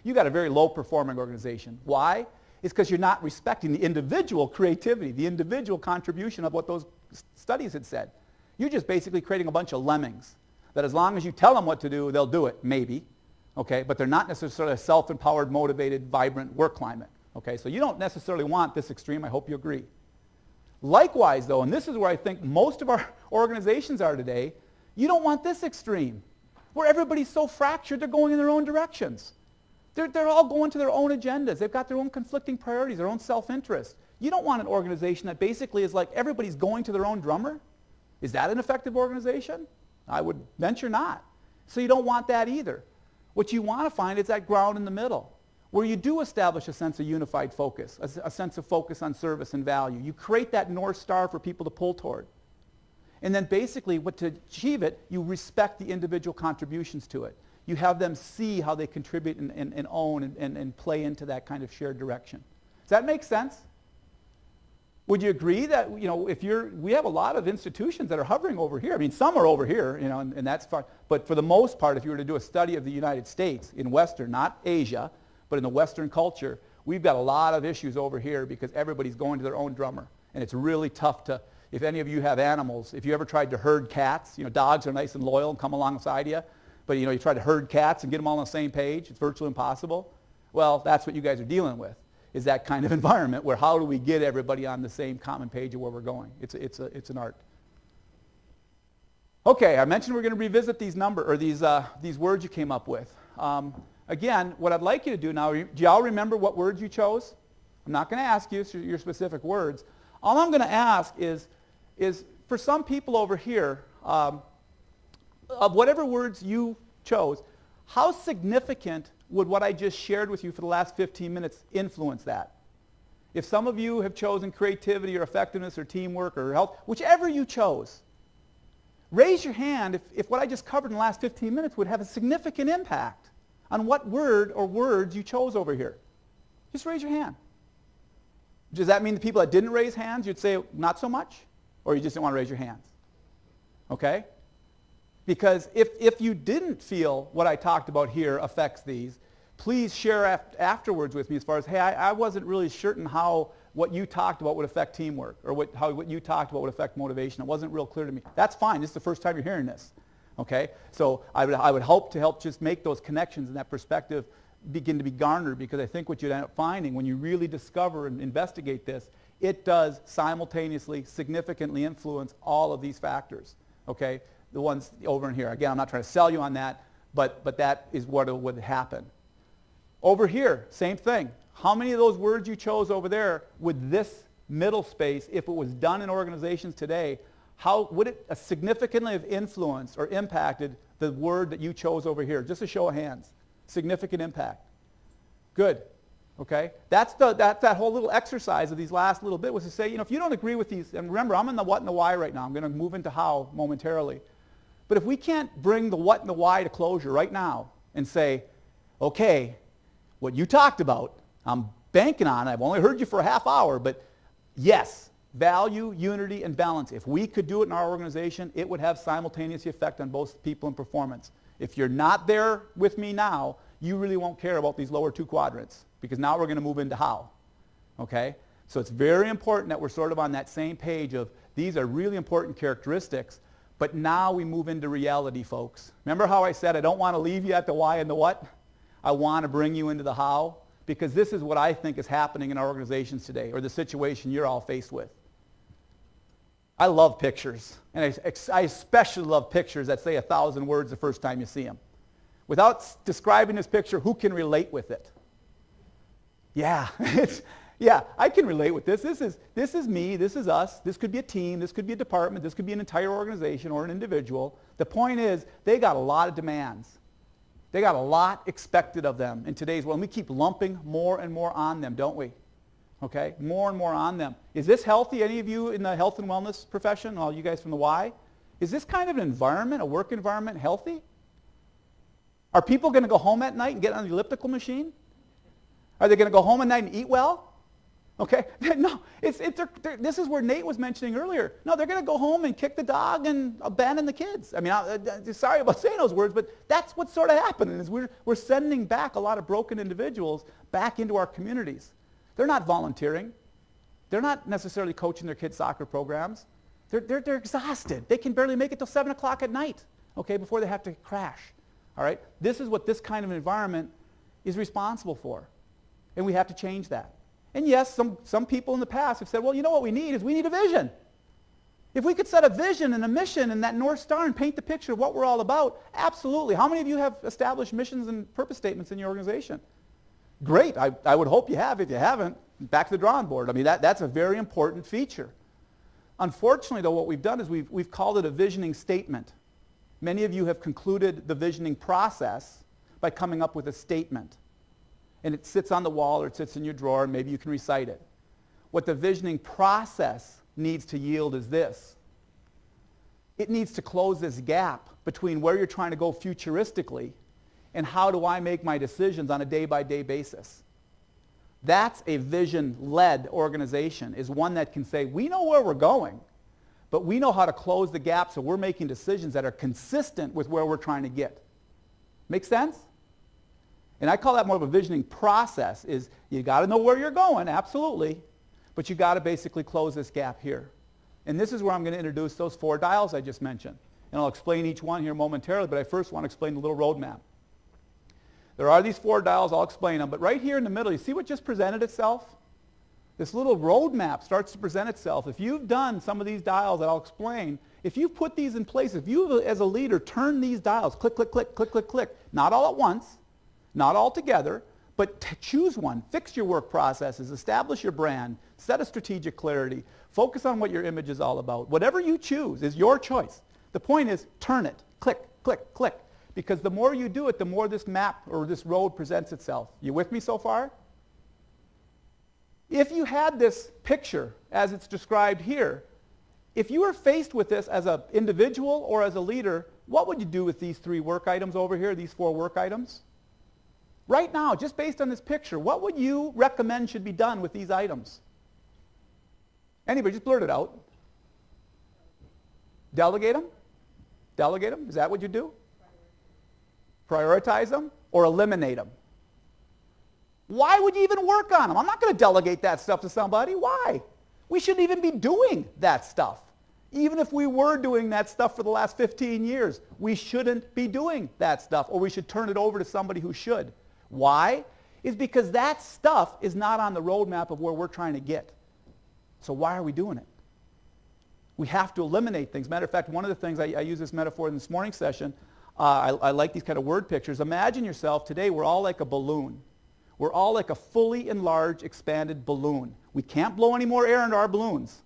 You got a very low-performing organization. Why? It's because you're not respecting the individual creativity, the individual contribution of what those studies had said. You're just basically creating a bunch of lemmings that as long as you tell them what to do, they'll do it, maybe. Okay? But they're not necessarily a self-empowered, motivated, vibrant work climate. Okay? So you don't necessarily want this extreme. I hope you agree. Likewise, though, and this is where I think most of our organizations are today, you don't want this extreme, where everybody's so fractured they're going in their own directions. They're all going to their own agendas. They've got their own conflicting priorities, their own self-interest. You don't want an organization that basically is like everybody's going to their own drummer. Is that an effective organization? I would venture not. So you don't want that either. What you want to find is that ground in the middle, where you do establish a sense of unified focus, a sense of focus on service and value. You create that North Star for people to pull toward. And then basically, to achieve it, you respect the individual contributions to it. You have them see how they contribute and own and play into that kind of shared direction. Does that make sense? Would you agree that, we have a lot of institutions that are hovering over here. I mean, some are over here, and that's fine. But for the most part, if you were to do a study of the United States in Western, not Asia, but in the Western culture, we've got a lot of issues over here because everybody's going to their own drummer. And it's really tough to, if any of you have animals, if you ever tried to herd cats, dogs are nice and loyal and come alongside you, but you try to herd cats and get them all on the same page, it's virtually impossible. Well, that's what you guys are dealing with, is that kind of environment where how do we get everybody on the same common page of where we're going? It's an art. Okay, I mentioned we're going to revisit these these words you came up with. Again, what I'd like you to do now, do y'all remember what words you chose? I'm not going to ask you your specific words. All I'm going to ask is for some people over here, of whatever words you chose, how significant would what I just shared with you for the last 15 minutes influence that? If some of you have chosen creativity or effectiveness or teamwork or health, whichever you chose, raise your hand if what I just covered in the last 15 minutes would have a significant impact on what word or words you chose over here. Just raise your hand. Does that mean the people that didn't raise hands, you'd say not so much? Or you just didn't want to raise your hands? Okay? Because if you didn't feel what I talked about here affects these, please share afterwards with me as far as, hey, I wasn't really certain how what you talked about would affect teamwork, or what you talked about would affect motivation. It wasn't real clear to me. That's fine. This is the first time you're hearing this. Okay? So I would hope to help just make those connections and that perspective begin to be garnered, because I think what you'd end up finding when you really discover and investigate this, it does simultaneously significantly influence all of these factors. Okay? The ones over in here. Again, I'm not trying to sell you on that, but that is what would happen. Over here, same thing. How many of those words you chose over there would this middle space, if it was done in organizations today, how would it significantly have influenced or impacted the word that you chose over here? Just a show of hands. Significant impact. Good. Okay? That's that whole little exercise of these last little bit, was to say, if you don't agree with these, and remember, I'm in the what and the why right now. I'm going to move into how momentarily. But if we can't bring the what and the why to closure right now and say, okay, what you talked about, I'm banking on, I've only heard you for a half hour, but yes, value, unity, and balance. If we could do it in our organization, it would have simultaneous effect on both people and performance. If you're not there with me now, you really won't care about these lower two quadrants, because now we're going to move into how. Okay? So it's very important that we're sort of on that same page of these are really important characteristics, but now we move into reality, folks. Remember how I said I don't want to leave you at the why and the what? I want to bring you into the how, because this is what I think is happening in our organizations today, or the situation you're all faced with. I love pictures, and I especially love pictures that say 1,000 words the first time you see them. Without describing this picture, who can relate with it? Yeah, I can relate with this. This is me, this is us, this could be a team, this could be a department, this could be an entire organization or an individual. The point is, they got a lot of demands. They got a lot expected of them in today's world, and we keep lumping more and more on them, don't we? Okay, more and more on them. Is this healthy? Any of you in the health and wellness profession, all you guys from the Y? Is this kind of an environment, a work environment, healthy? Are people going to go home at night and get on the elliptical machine? Are they going to go home at night and eat well? Okay, no, this is where Nate was mentioning earlier. No, they're going to go home and kick the dog and abandon the kids. I mean, sorry about saying those words, but that's what's sort of happening, is we're sending back a lot of broken individuals back into our communities. They're not volunteering. They're not necessarily coaching their kids' soccer programs. They're exhausted. They can barely make it till 7 o'clock at night, okay, before they have to crash. All right? This is what this kind of environment is responsible for, and we have to change that. And yes, some people in the past have said, well, you know what we need a vision. If we could set a vision and a mission and that North Star and paint the picture of what we're all about, absolutely. How many of you have established missions and purpose statements in your organization? Great. I would hope you have. If you haven't, back to the drawing board. I mean, that's a very important feature. Unfortunately, though, what we've done is we've called it a visioning statement. Many of you have concluded the visioning process by coming up with a statement. And it sits on the wall or it sits in your drawer and maybe you can recite it. What the visioning process needs to yield is this. It needs to close this gap between where you're trying to go futuristically and how do I make my decisions on a day-by-day basis. That's a vision-led organization, is one that can say, we know where we're going, but we know how to close the gap so we're making decisions that are consistent with where we're trying to get. Make sense? And I call that more of a visioning process, is you got to know where you're going, absolutely, But you got to basically close this gap here. And this is where I'm going to introduce those 4 dials I just mentioned. And I'll explain each one here momentarily, but I first want to explain the little roadmap. There are these 4 dials, I'll explain them, but right here in the middle, you see what just presented itself? This little roadmap starts to present itself. If you've done some of these dials that I'll explain, if you put these in place, if you as a leader turn these dials, click, click, click, click, click, click, not all at once, not all together, but choose one, fix your work processes, establish your brand, set a strategic clarity, focus on what your image is all about. Whatever you choose is your choice. The point is, turn it, click, click, click, because the more you do it, the more this map or this road presents itself. You with me so far? If you had this picture as it's described here, if you were faced with this as an individual or as a leader, what would you do with these 3 work items over here, these 4 work items? Right now, just based on this picture, what would you recommend should be done with these items? Anybody, just blurt it out. Delegate them? Delegate them? Is that what you do? Prioritize them or eliminate them? Why would you even work on them? I'm not going to delegate that stuff to somebody. Why? We shouldn't even be doing that stuff. Even if we were doing that stuff for the last 15 years, we shouldn't be doing that stuff, or we should turn it over to somebody who should. Why? Is because that stuff is not on the roadmap of where we're trying to get. So why are we doing it? We have to eliminate things. Matter of fact, one of the things, I use this metaphor in this morning's session, I like these kind of word pictures. Imagine yourself, today we're all like a balloon. We're all like a fully enlarged, expanded balloon. We can't blow any more air into our balloons.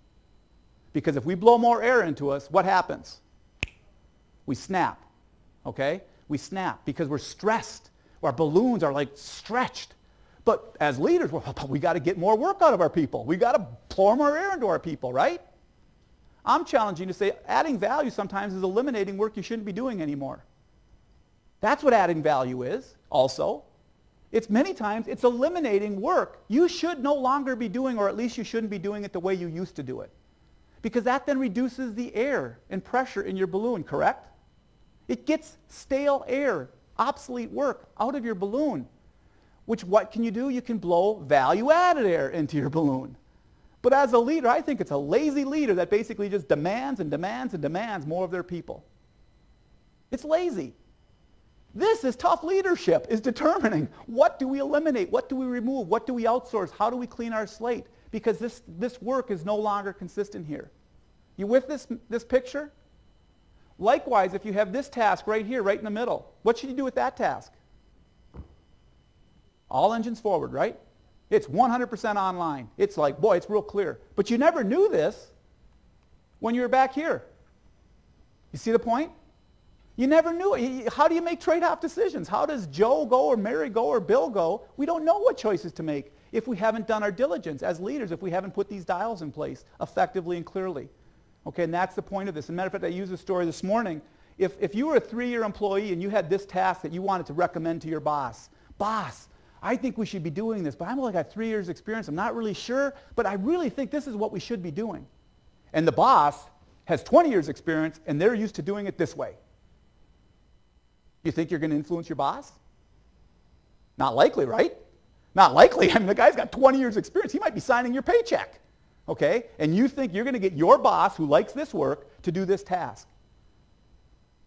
Because if we blow more air into us, what happens? We snap. Okay? We snap because we're stressed. Our balloons are like stretched. But as leaders, we got to get more work out of our people. We got to pour more air into our people, right? I'm challenging you to say adding value sometimes is eliminating work you shouldn't be doing anymore. That's what adding value is also. It's many times, it's eliminating work you should no longer be doing, or at least you shouldn't be doing it the way you used to do it. Because that then reduces the air and pressure in your balloon, correct? It gets stale air, obsolete work out of your balloon. Which what can you do? You can blow value-added air into your balloon. But as a leader, I think it's a lazy leader that basically just demands and demands and demands more of their people. It's lazy. This is tough leadership, is determining what do we eliminate, what do we remove, what do we outsource, how do we clean our slate? Because this work is no longer consistent here. You with this picture? Likewise, if you have this task right here, right in the middle, what should you do with that task? All engines forward, right? It's 100% online. It's like, boy, it's real clear. But you never knew this when you were back here. You see the point? You never knew it. How do you make trade-off decisions? How does Joe go or Mary go or Bill go? We don't know what choices to make if we haven't done our diligence as leaders, if we haven't put these dials in place effectively and clearly. Okay, and that's the point of this. As a matter of fact, I used a story this morning. If you were a 3-year employee and you had this task that you wanted to recommend to your boss, boss, I think we should be doing this, but I'm only got 3 years experience. I'm not really sure, but I really think this is what we should be doing. And the boss has 20 years experience and they're used to doing it this way. You think you're going to influence your boss? Not likely, right? Not likely. I mean, the guy's got 20 years experience. He might be signing your paycheck. Okay? And you think you're going to get your boss who likes this work to do this task.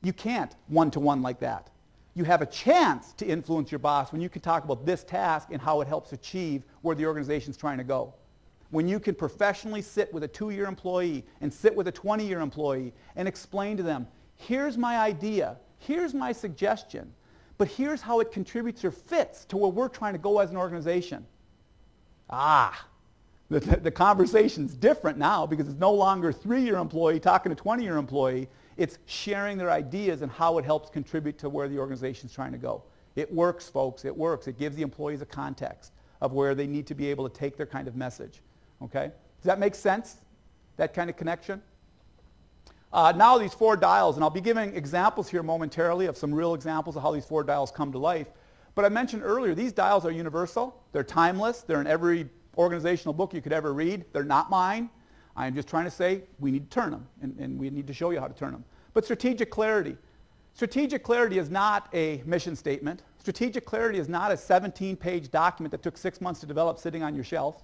You can't one-to-one like that. You have a chance to influence your boss when you can talk about this task and how it helps achieve where the organization's trying to go. When you can professionally sit with a 2-year employee and sit with a 20-year employee and explain to them, here's my idea, here's my suggestion, but here's how it contributes or fits to where we're trying to go as an organization. The conversation's different now because it's no longer a 3-year employee talking to a 20-year employee. It's sharing their ideas and how it helps contribute to where the organization's trying to go. It works, folks. It works. It gives the employees a context of where they need to be able to take their kind of message. Okay? Does that make sense? That kind of connection? Now these 4 dials, and I'll be giving examples here momentarily of some real examples of how these 4 dials come to life. But I mentioned earlier, these dials are universal. They're timeless. They're in every organizational book you could ever read. They're not mine. I'm just trying to say we need to turn them, and we need to show you how to turn them. But strategic clarity. Strategic clarity is not a mission statement. Strategic clarity is not a 17-page document that took 6 months to develop sitting on your shelf.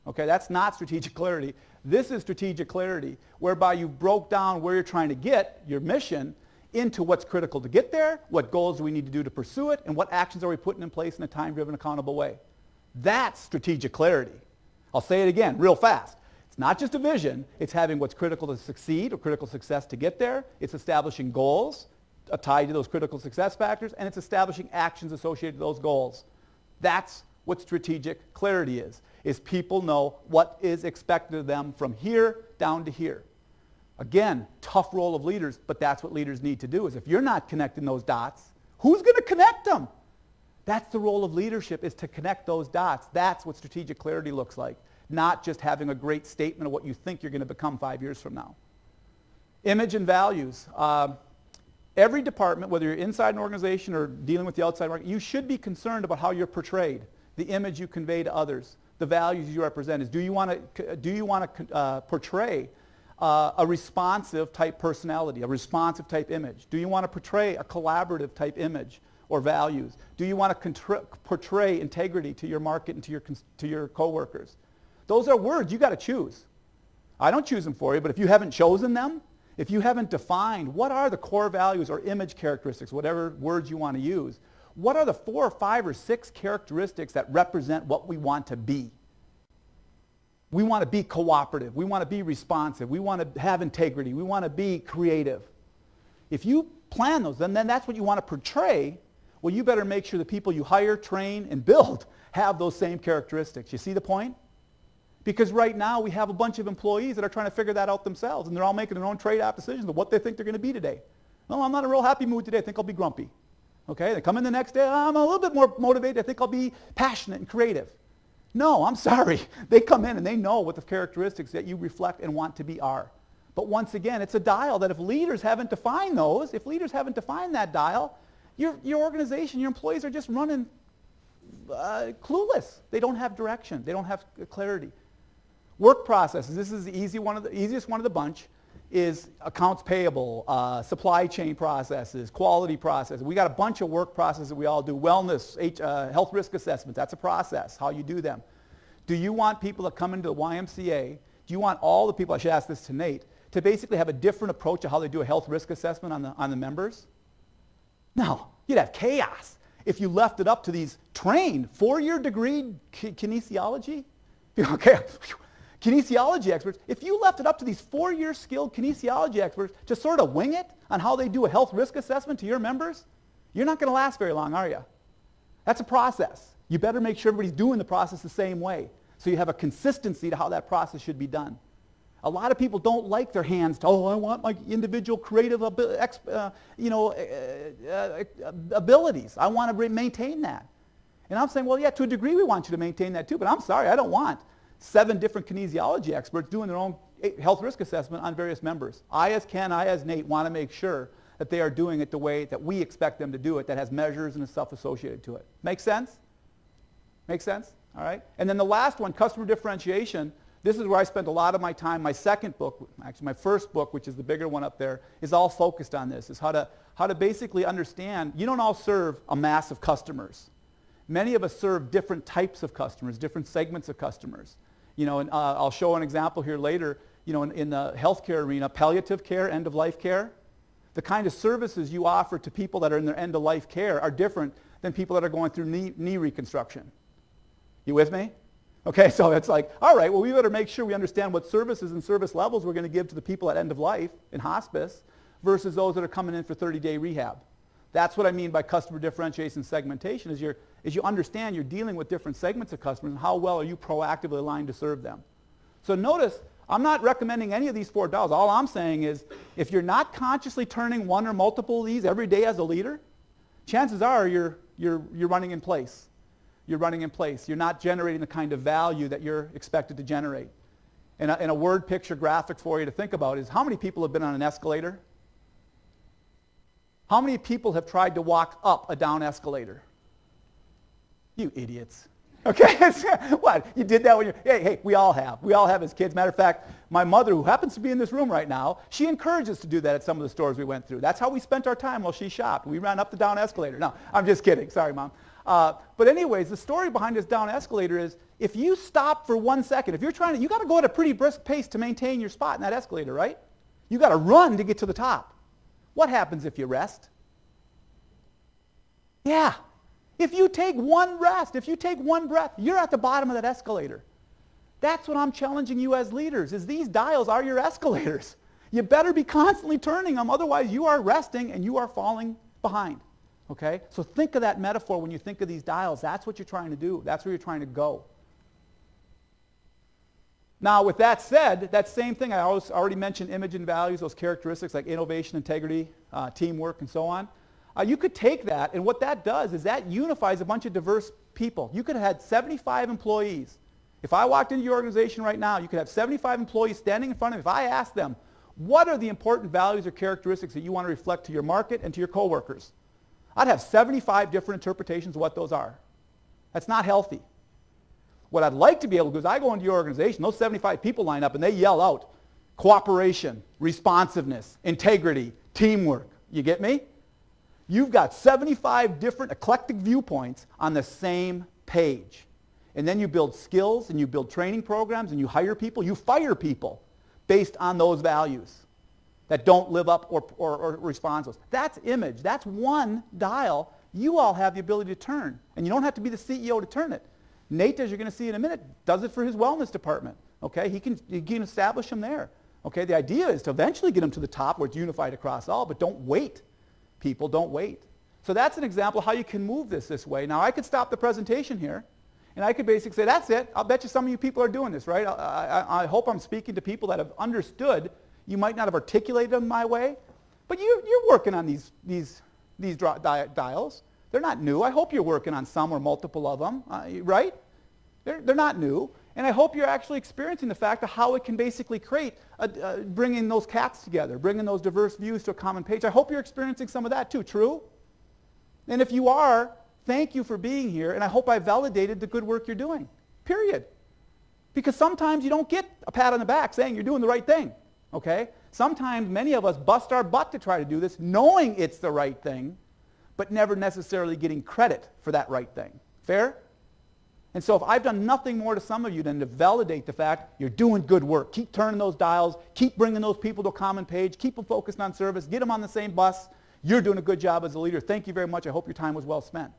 Okay, that's not strategic clarity. This is strategic clarity, whereby you broke down where you're trying to get, your mission, into what's critical to get there, what goals do we need to do to pursue it, and what actions are we putting in place in a time-driven, accountable way. That's strategic clarity. I'll say it again real fast. It's not just a vision. It's having what's critical to succeed or critical success to get there. It's establishing goals tied to those critical success factors, and it's establishing actions associated with those goals. That's what strategic clarity is people know what is expected of them from here down to here. Again, tough role of leaders, but that's what leaders need to do, is if you're not connecting those dots, who's going to connect them? That's the role of leadership, is to connect those dots. That's what strategic clarity looks like, not just having a great statement of what you think you're going to become 5 years from now. Image and values. Every department, whether you're inside an organization or dealing with the outside market, you should be concerned about how you're portrayed, the image you convey to others, the values you represent. Do you want to portray a responsive type personality, a responsive type image? Do you want to portray a collaborative type image or values? Do you want to portray integrity to your market and to your coworkers? Those are words you got to choose. I don't choose them for you, but if you haven't chosen them, if you haven't defined what are the core values or image characteristics, whatever words you want to use, what are the 4 or 5 or 6 characteristics that represent what we want to be? We want to be cooperative. We want to be responsive. We want to have integrity. We want to be creative. If you plan those, then that's what you want to portray. Well, you better make sure the people you hire, train, and build have those same characteristics. You see the point? Because right now we have a bunch of employees that are trying to figure that out themselves, and they're all making their own trade-off decisions of what they think they're going to be today. No, I'm not in a real happy mood today. I think I'll be grumpy. Okay, they come in the next day, I'm a little bit more motivated. I think I'll be passionate and creative. No, I'm sorry. They come in and they know what the characteristics that you reflect and want to be are. But once again, it's a dial that if leaders haven't defined those, if leaders haven't defined that dial, your organization, your employees are just running clueless. They don't have direction. They don't have clarity. Work processes. This is the easiest one of the bunch. Is accounts payable, supply chain processes, quality processes. We got a bunch of work processes that we all do. Wellness, health risk assessments, that's a process, how you do them. Do you want people that come into the YMCA, do you want all the people, I should ask this to Nate, to basically have a different approach to how they do a health risk assessment on the members? No, you'd have chaos if you left it up to these trained 4-year degree kinesiology. Okay. Kinesiology experts, if you left it up to these 4-year skilled kinesiology experts to sort of wing it on how they do a health risk assessment to your members, you're not going to last very long, are you? That's a process. You better make sure everybody's doing the process the same way so you have a consistency to how that process should be done. A lot of people don't like their hands to, I want my individual creative abilities. I want to maintain that. And I'm saying, well, yeah, to a degree we want you to maintain that too, but I'm sorry, I don't want 7 different kinesiology experts doing their own health risk assessment on various members. I as Ken, I as Nate want to make sure that they are doing it the way that we expect them to do it, that has measures and stuff associated to it. Make sense? Make sense? All right. And then the last one, customer differentiation. This is where I spent a lot of my time. My second book, actually my first book, which is the bigger one up there, is all focused on this, is how to basically understand, you don't all serve a mass of customers. Many of us serve different types of customers, different segments of customers. And I'll show an example here later, in the healthcare arena, palliative care, end-of-life care. The kind of services you offer to people that are in their end-of-life care are different than people that are going through knee reconstruction. You with me? Okay, so it's like, all right, well, we better make sure we understand what services and service levels we're going to give to the people at end-of-life in hospice versus those that are coming in for 30-day rehab. That's what I mean by customer differentiation and segmentation, is you understand you're dealing with different segments of customers and how well are you proactively aligned to serve them. So notice, I'm not recommending any of these 4 dials. All I'm saying is, if you're not consciously turning one or multiple of these every day as a leader, chances are you're running in place. You're running in place. You're not generating the kind of value that you're expected to generate. And a word picture graphic for you to think about is, how many people have been on an escalator? How many people have tried to walk up a down escalator? You idiots. Okay, what? You did that when you're, hey, we all have. We all have as kids. Matter of fact, my mother, who happens to be in this room right now, she encouraged us to do that at some of the stores we went through. That's how we spent our time while she shopped. We ran up the down escalator. No, I'm just kidding. Sorry, Mom. But anyways, the story behind this down escalator is if you stop for 1 second, if you're trying to, you got to go at a pretty brisk pace to maintain your spot in that escalator, right? You got to run to get to the top. What happens if you rest? Yeah. If you take one rest, if you take one breath, you're at the bottom of that escalator. That's what I'm challenging you as leaders, is these dials are your escalators. You better be constantly turning them, otherwise you are resting and you are falling behind. Okay? So think of that metaphor when you think of these dials. That's what you're trying to do. That's where you're trying to go. Now, with that said, that same thing, I already mentioned image and values, those characteristics like innovation, integrity, teamwork, and so on. You could take that, and what that does is that unifies a bunch of diverse people. You could have had 75 employees. If I walked into your organization right now, you could have 75 employees standing in front of me. If I asked them, what are the important values or characteristics that you want to reflect to your market and to your coworkers? I'd have 75 different interpretations of what those are. That's not healthy. What I'd like to be able to do is I go into your organization, those 75 people line up and they yell out cooperation, responsiveness, integrity, teamwork. You get me? You've got 75 different eclectic viewpoints on the same page. And then you build skills and you build training programs and you hire people, you fire people based on those values that don't live up or respond to those. That's image. That's one dial you all have the ability to turn. And you don't have to be the CEO to turn it. Nate, as you're going to see in a minute, does it for his wellness department. Okay, he can establish them there. Okay, the idea is to eventually get them to the top where it's unified across all, but don't wait. People, don't wait. So that's an example of how you can move this way. Now, I could stop the presentation here, and I could basically say, that's it. I'll bet you some of you people are doing this, right? I hope I'm speaking to people that have understood. You might not have articulated them my way, but you're working on these dials. They're not new. I hope you're working on some or multiple of them, right? They're not new. And I hope you're actually experiencing the fact of how it can basically create, bringing those cats together, bringing those diverse views to a common page. I hope you're experiencing some of that too, true? And if you are, thank you for being here, and I hope I validated the good work you're doing, period. Because sometimes you don't get a pat on the back saying you're doing the right thing, okay? Sometimes many of us bust our butt to try to do this, knowing it's the right thing, but never necessarily getting credit for that right thing. Fair? And so if I've done nothing more to some of you than to validate the fact you're doing good work, keep turning those dials, keep bringing those people to a common page, keep them focused on service, get them on the same bus, you're doing a good job as a leader. Thank you very much. I hope your time was well spent.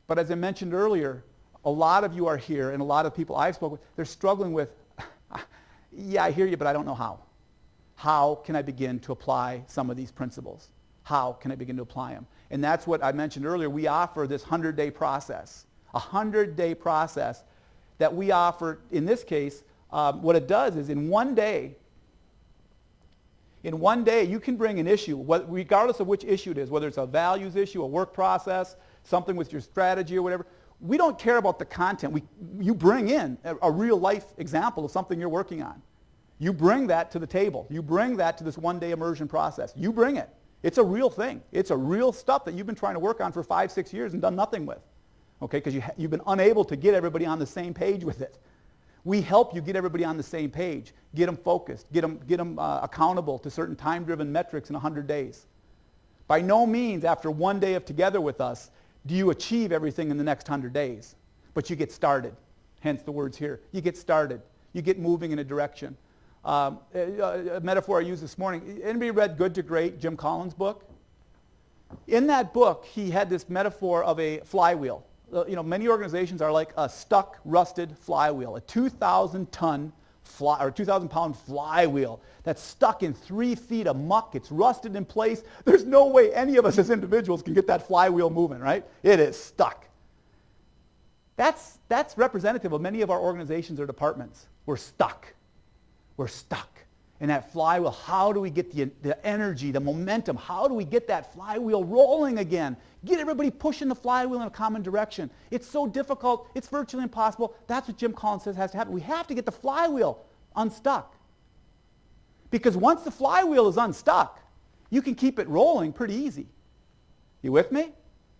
But as I mentioned earlier, a lot of you are here, and a lot of people I've spoken with, they're struggling with, yeah, I hear you, but I don't know how. How can I begin to apply some of these principles? How can I begin to apply them? And that's what I mentioned earlier. We offer this 100-day process. A 100-day process that we offer. In this case, what it does is in one day you can bring an issue, regardless of which issue it is, whether it's a values issue, a work process, something with your strategy or whatever. We don't care about the content. You bring in a real life example of something you're working on. You bring that to the table. You bring that to this one-day immersion process. You bring it. It's a real thing. It's a real stuff that you've been trying to work on for 5-6 years and done nothing with. Okay, because you've been unable to get everybody on the same page with it. We help you get everybody on the same page, get them focused, get them accountable to certain time-driven metrics in 100 days. By no means, after one day of together with us, do you achieve everything in the next 100 days. But you get started, hence the words here. You get started. You get moving in a direction. A metaphor I used this morning, anybody read Good to Great, Jim Collins' book? In that book, he had this metaphor of a flywheel. Many organizations are like a stuck, rusted flywheel, a 2,000-ton or 2,000-pound flywheel that's stuck in 3 feet of muck. It's rusted in place. There's no way any of us as individuals can get that flywheel moving, right? It is stuck. That's representative of many of our organizations or departments. We're stuck. We're stuck. And that flywheel, how do we get the energy, the momentum? How do we get that flywheel rolling again? Get everybody pushing the flywheel in a common direction. It's so difficult. It's virtually impossible. That's what Jim Collins says has to happen. We have to get the flywheel unstuck. Because once the flywheel is unstuck, you can keep it rolling pretty easy. You with me?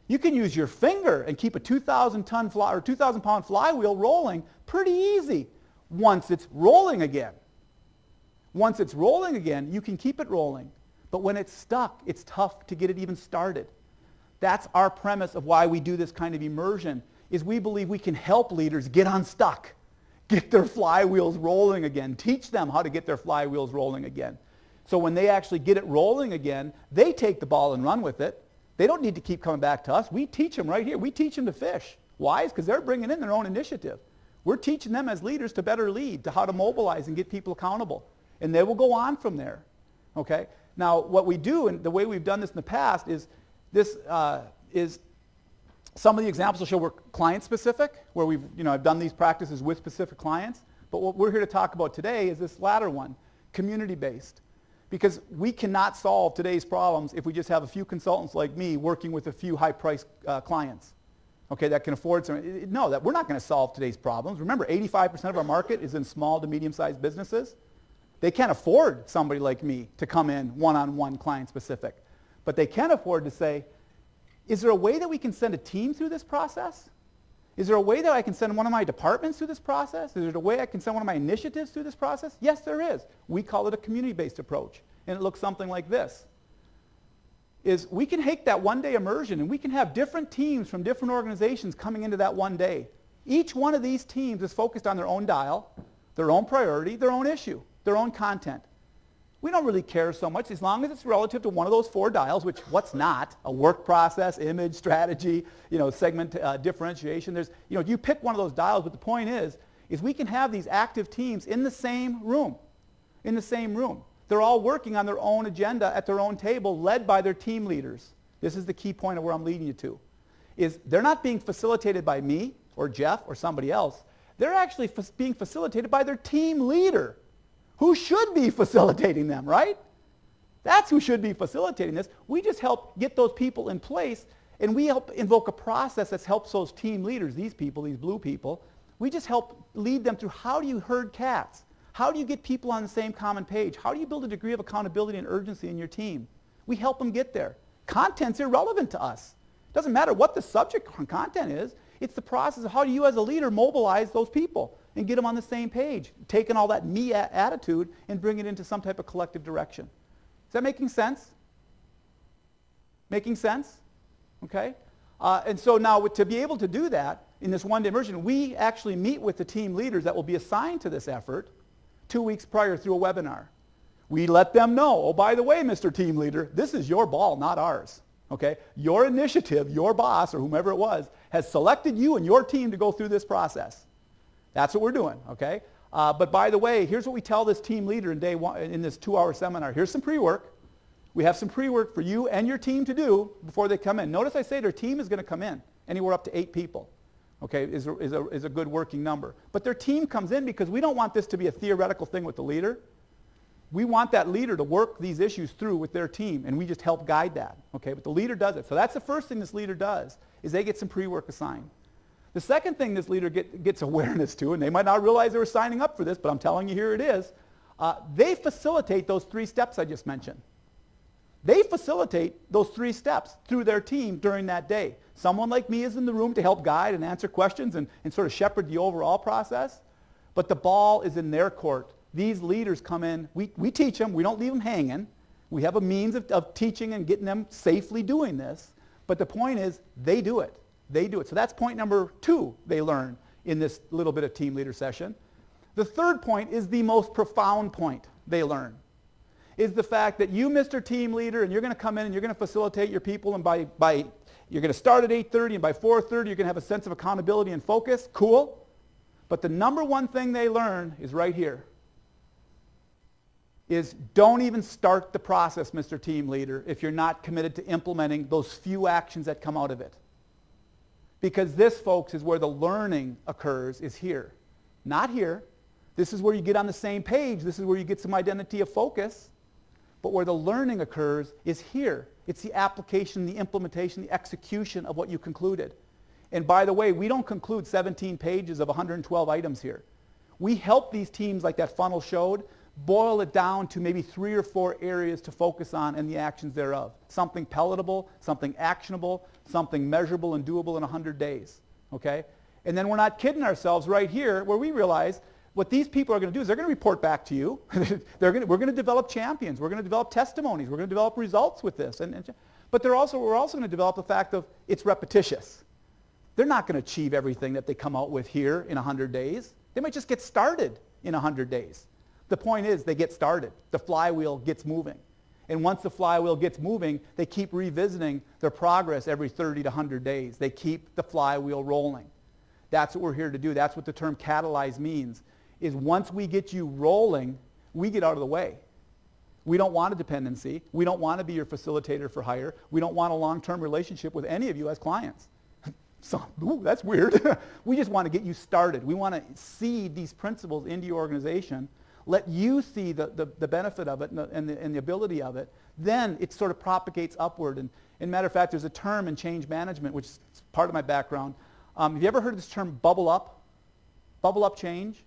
You can use your finger and keep a 2,000-ton or 2,000-pound flywheel rolling pretty easy once it's rolling again. Once it's rolling again, you can keep it rolling. But when it's stuck, it's tough to get it even started. That's our premise of why we do this kind of immersion, is we believe we can help leaders get unstuck, get their flywheels rolling again, teach them how to get their flywheels rolling again. So when they actually get it rolling again, they take the ball and run with it. They don't need to keep coming back to us. We teach them right here. We teach them to fish. Why? Because they're bringing in their own initiative. We're teaching them as leaders to better lead, to how to mobilize and get people accountable. And they will go on from there. Okay? Now, what we do, and the way we've done this in the past, is this is some of the examples will show we're client-specific, where I've done these practices with specific clients. But what we're here to talk about today is this latter one, community-based. Because we cannot solve today's problems if we just have a few consultants like me working with a few high-priced clients, okay, that can afford some. No, that we're not going to solve today's problems. Remember, 85% of our market is in small to medium-sized businesses. They can't afford somebody like me to come in one-on-one client-specific. But they can afford to say, is there a way that we can send a team through this process? Is there a way that I can send one of my departments through this process? Is there a way I can send one of my initiatives through this process? Yes, there is. We call it a community-based approach. And it looks something like this. Is we can take that one-day immersion and we can have different teams from different organizations coming into that one day. Each one of these teams is focused on their own dial, their own priority, their own issue, their own content. We don't really care so much as long as it's relative to one of those four dials, which what's not? A work process, image, strategy, segment differentiation. You pick one of those dials, but the point is we can have these active teams in the same room, They're all working on their own agenda at their own table, led by their team leaders. This is the key point of where I'm leading you to, is they're not being facilitated by me or Jeff or somebody else. They're actually being facilitated by their team leader, who should be facilitating them, right? That's who should be facilitating this. We just help get those people in place, and we help invoke a process that helps those team leaders, these people, these blue people. We just help lead them through how do you herd cats? How do you get people on the same common page? How do you build a degree of accountability and urgency in your team? We help them get there. Content's irrelevant to us. It doesn't matter what the subject content is. It's the process of how do you as a leader mobilize those people and get them on the same page, taking all that me attitude and bring it into some type of collective direction. Is that making sense? Making sense? Okay? And so now to be able to do that in this one-day immersion, we actually meet with the team leaders that will be assigned to this effort 2 weeks prior through a webinar. We let them know, oh, by the way, Mr. Team Leader, this is your ball, not ours. Okay? Your initiative, your boss, or whomever it was, has selected you and your team to go through this process. That's what we're doing, okay? But by the way, here's what we tell this team leader in day one, in this 2-hour seminar. Here's some pre-work. We have some pre-work for you and your team to do before they come in. Notice I say their team is going to come in. Anywhere up to 8 people, okay, is a good working number. But their team comes in because we don't want this to be a theoretical thing with the leader. We want that leader to work these issues through with their team, and we just help guide that, okay? But the leader does it. So that's the first thing this leader does, is they get some pre-work assigned. The second thing this leader gets awareness to, and they might not realize they were signing up for this, but I'm telling you, here it is. They facilitate those 3 steps I just mentioned. They facilitate those 3 steps through their team during that day. Someone like me is in the room to help guide and answer questions and sort of shepherd the overall process, but the ball is in their court. These leaders come in, we teach them, we don't leave them hanging. We have a means of teaching and getting them safely doing this, but the point is they do it. They do it. So that's point number 2 they learn in this little bit of team leader session. The third point is the most profound point they learn, is the fact that you, Mr. Team Leader, and you're going to come in and you're going to facilitate your people, and by you're going to start at 8:30, and by 4:30 you're going to have a sense of accountability and focus. Cool. But the number one thing they learn is right here, is don't even start the process, Mr. Team Leader, if you're not committed to implementing those few actions that come out of it. Because this, folks, is where the learning occurs, is here. Not here. This is where you get on the same page. This is where you get some identity of focus. But where the learning occurs is here. It's the application, the implementation, the execution of what you concluded. And by the way, we don't conclude 17 pages of 112 items here. We help these teams, like that funnel showed, boil it down to maybe 3 or 4 areas to focus on and the actions thereof. Something palatable, something actionable, something measurable and doable in 100 days. Okay? And then we're not kidding ourselves right here, where we realize what these people are going to do is they're going to report back to you. We're going to develop champions. We're going to develop testimonies. We're going to develop results with this. But we're also going to develop the fact of it's repetitious. They're not going to achieve everything that they come out with here in 100 days. They might just get started in 100 days. The point is they get started. The flywheel gets moving. And once the flywheel gets moving, they keep revisiting their progress every 30 to 100 days. They keep the flywheel rolling. That's what we're here to do. That's what the term catalyze means, is once we get you rolling, we get out of the way. We don't want a dependency. We don't want to be your facilitator for hire. We don't want a long-term relationship with any of you as clients. So, ooh, that's weird. We just want to get you started. We want to seed these principles into your organization, let you see the benefit of it and the ability of it. Then it sort of propagates upward. And matter of fact, there's a term in change management, which is part of my background. Have you ever heard of this term bubble up? Bubble up change?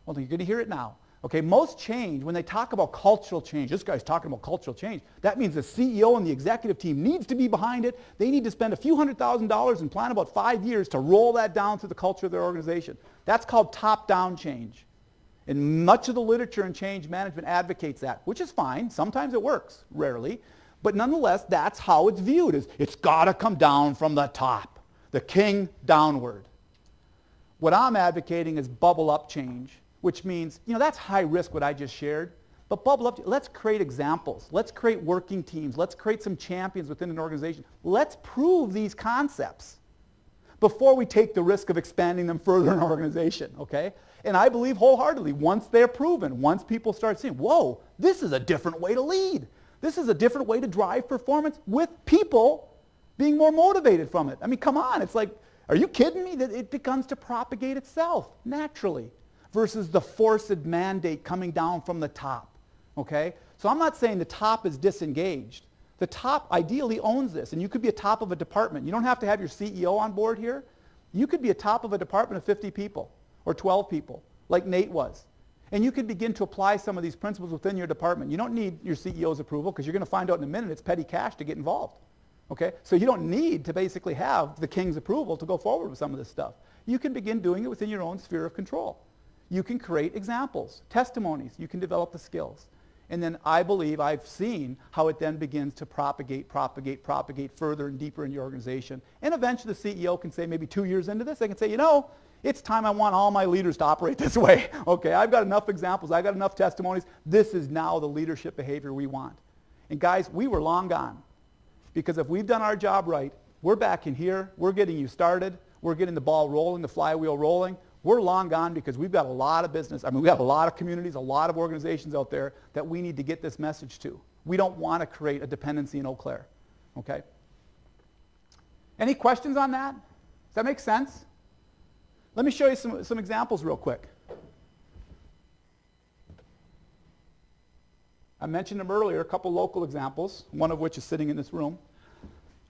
Well, you're going to hear it now. Okay, most change, when they talk about cultural change, this guy's talking about cultural change, that means the CEO and the executive team needs to be behind it. They need to spend a few $100,000 and plan about 5 years to roll that down through the culture of their organization. That's called top-down change. And much of the literature in change management advocates that, which is fine. Sometimes it works, rarely. But nonetheless, that's how it's viewed. It's got to come down from the top, the king downward. What I'm advocating is bubble-up change, which means, that's high risk what I just shared, but bubble up, let's create examples. Let's create working teams. Let's create some champions within an organization. Let's prove these concepts before we take the risk of expanding them further in our organization, okay? And I believe wholeheartedly, once they're proven, once people start seeing, whoa, this is a different way to lead. This is a different way to drive performance with people being more motivated from it. I mean, come on, it's like, are you kidding me? That it becomes to propagate itself naturally, versus the forced mandate coming down from the top, okay? So I'm not saying the top is disengaged. The top ideally owns this, and you could be a top of a department. You don't have to have your CEO on board here. You could be a top of a department of 50 people or 12 people, like Nate was. And you could begin to apply some of these principles within your department. You don't need your CEO's approval, because you're going to find out in a minute it's petty cash to get involved, okay? So you don't need to basically have the king's approval to go forward with some of this stuff. You can begin doing it within your own sphere of control. You can create examples, testimonies. You can develop the skills. And then I believe I've seen how it then begins to propagate further and deeper in your organization. And eventually the CEO can say, maybe 2 years into this, they can say, it's time I want all my leaders to operate this way. Okay, I've got enough examples. I've got enough testimonies. This is now the leadership behavior we want. And guys, we were long gone. Because if we've done our job right, we're back in here. We're getting you started. We're getting the ball rolling, the flywheel rolling. We're long gone because we've got a lot of business. I mean, we have a lot of communities, a lot of organizations out there that we need to get this message to. We don't want to create a dependency in Eau Claire, okay? Any questions on that? Does that make sense? Let me show you some examples real quick. I mentioned them earlier, a couple local examples, one of which is sitting in this room.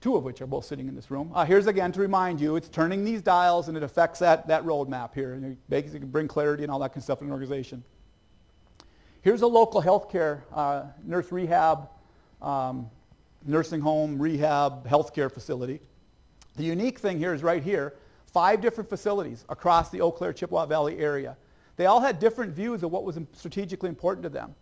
Two of which are both sitting in this room. Here's again to remind you, it's turning these dials and it affects that roadmap here. And you basically can bring clarity and all that kind of stuff in an organization. Here's a local healthcare, nurse rehab, nursing home, rehab, healthcare facility. The unique thing here is right here, 5 different facilities across the Eau Claire, Chippewa Valley area. They all had different views of what was strategically important to them.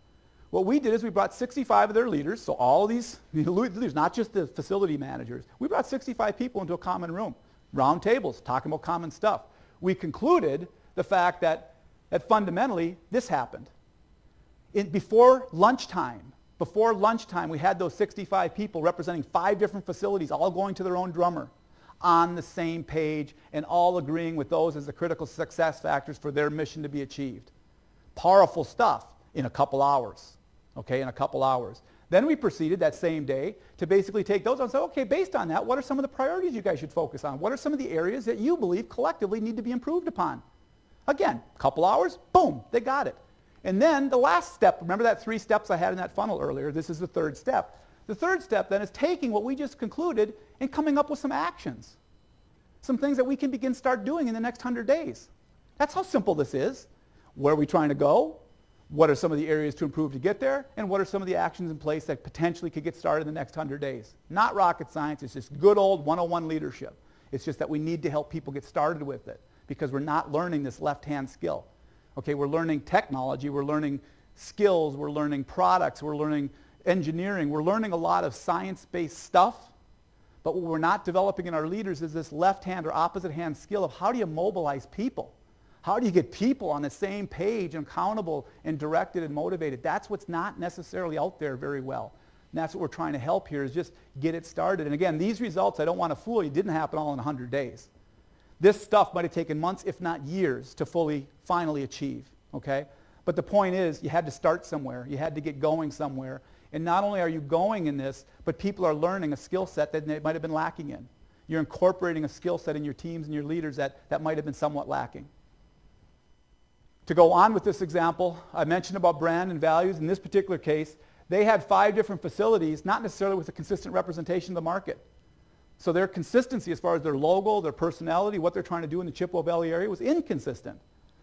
What we did is we brought 65 of their leaders, so all of these leaders, not just the facility managers. We brought 65 people into a common room, round tables, talking about common stuff. We concluded the fact that fundamentally this happened. Before lunchtime, we had those 65 people representing 5 different facilities, all going to their own drummer, on the same page, and all agreeing with those as the critical success factors for their mission to be achieved. Powerful stuff in a couple hours. Okay, in a couple hours. Then we proceeded that same day to basically take those and say, okay, based on that, what are some of the priorities you guys should focus on? What are some of the areas that you believe collectively need to be improved upon? Again, a couple hours, boom, they got it. And then the last step, remember that 3 steps I had in that funnel earlier? This is the 3rd step. The 3rd step then is taking what we just concluded and coming up with some actions. Some things that we can begin start doing in the next 100 days. That's how simple this is. Where are we trying to go? What are some of the areas to improve to get there? And what are some of the actions in place that potentially could get started in the next 100 days? Not rocket science. It's just good old 101 leadership. It's just that we need to help people get started with it because we're not learning this left-hand skill. Okay, we're learning technology. We're learning skills. We're learning products. We're learning engineering. We're learning a lot of science-based stuff, but what we're not developing in our leaders is this left-hand or opposite-hand skill of how do you mobilize people? How do you get people on the same page and accountable and directed and motivated? That's what's not necessarily out there very well. And that's what we're trying to help here, is just get it started. And again, these results, I don't want to fool you, didn't happen all in 100 days. This stuff might have taken months, if not years, to finally achieve, okay? But the point is, you had to start somewhere. You had to get going somewhere. And not only are you going in this, but people are learning a skill set that they might have been lacking in. You're incorporating a skill set in your teams and your leaders that might have been somewhat lacking. To go on with this example, I mentioned about brand and values. In this particular case, they had 5 different facilities, not necessarily with a consistent representation of the market. So their consistency as far as their logo, their personality, what they're trying to do in the Chippewa Valley area was inconsistent.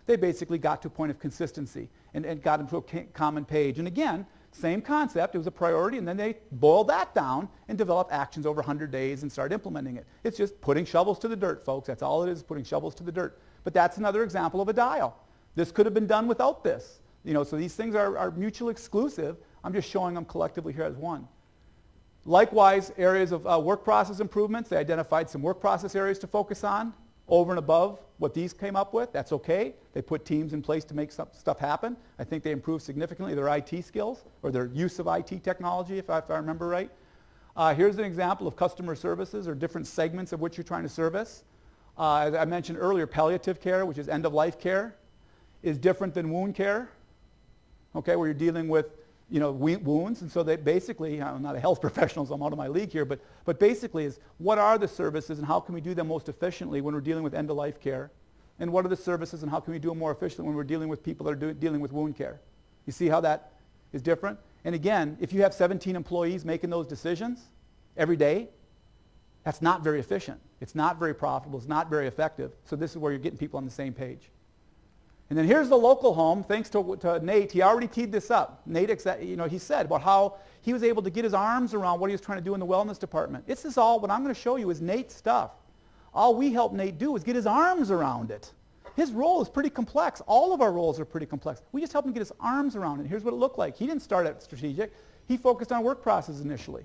They basically got to a point of consistency and got into a common page. And again, same concept. It was a priority, and then they boiled that down and developed actions over 100 days and started implementing it. It's just putting shovels to the dirt, folks. That's all it is, putting shovels to the dirt. But that's another example of a dial. This could have been done without this. So these things are mutually exclusive. I'm just showing them collectively here as one. Likewise, areas of work process improvements. They identified some work process areas to focus on over and above what these came up with. That's okay. They put teams in place to make stuff happen. I think they improved significantly their IT skills or their use of IT technology, if I remember right. Here's an example of customer services or different segments of which you're trying to service. As I mentioned earlier, palliative care, which is end-of-life care, is different than wound care, okay, where you're dealing with wounds. And so they basically, I'm not a health professional, so I'm out of my league here, but basically is what are the services and how can we do them most efficiently when we're dealing with end-of-life care? And what are the services and how can we do them more efficiently when we're dealing with people that are dealing with wound care? You see how that is different? And again, if you have 17 employees making those decisions every day, that's not very efficient. It's not very profitable. It's not very effective. So this is where you're getting people on the same page. And then here's the local home, thanks to Nate. He already teed this up. Nate, he said about how he was able to get his arms around what he was trying to do in the wellness department. This is all, what I'm going to show you is Nate's stuff. All we help Nate do is get his arms around it. His role is pretty complex. All of our roles are pretty complex. We just help him get his arms around it. Here's what it looked like. He didn't start at strategic. He focused on work processes initially.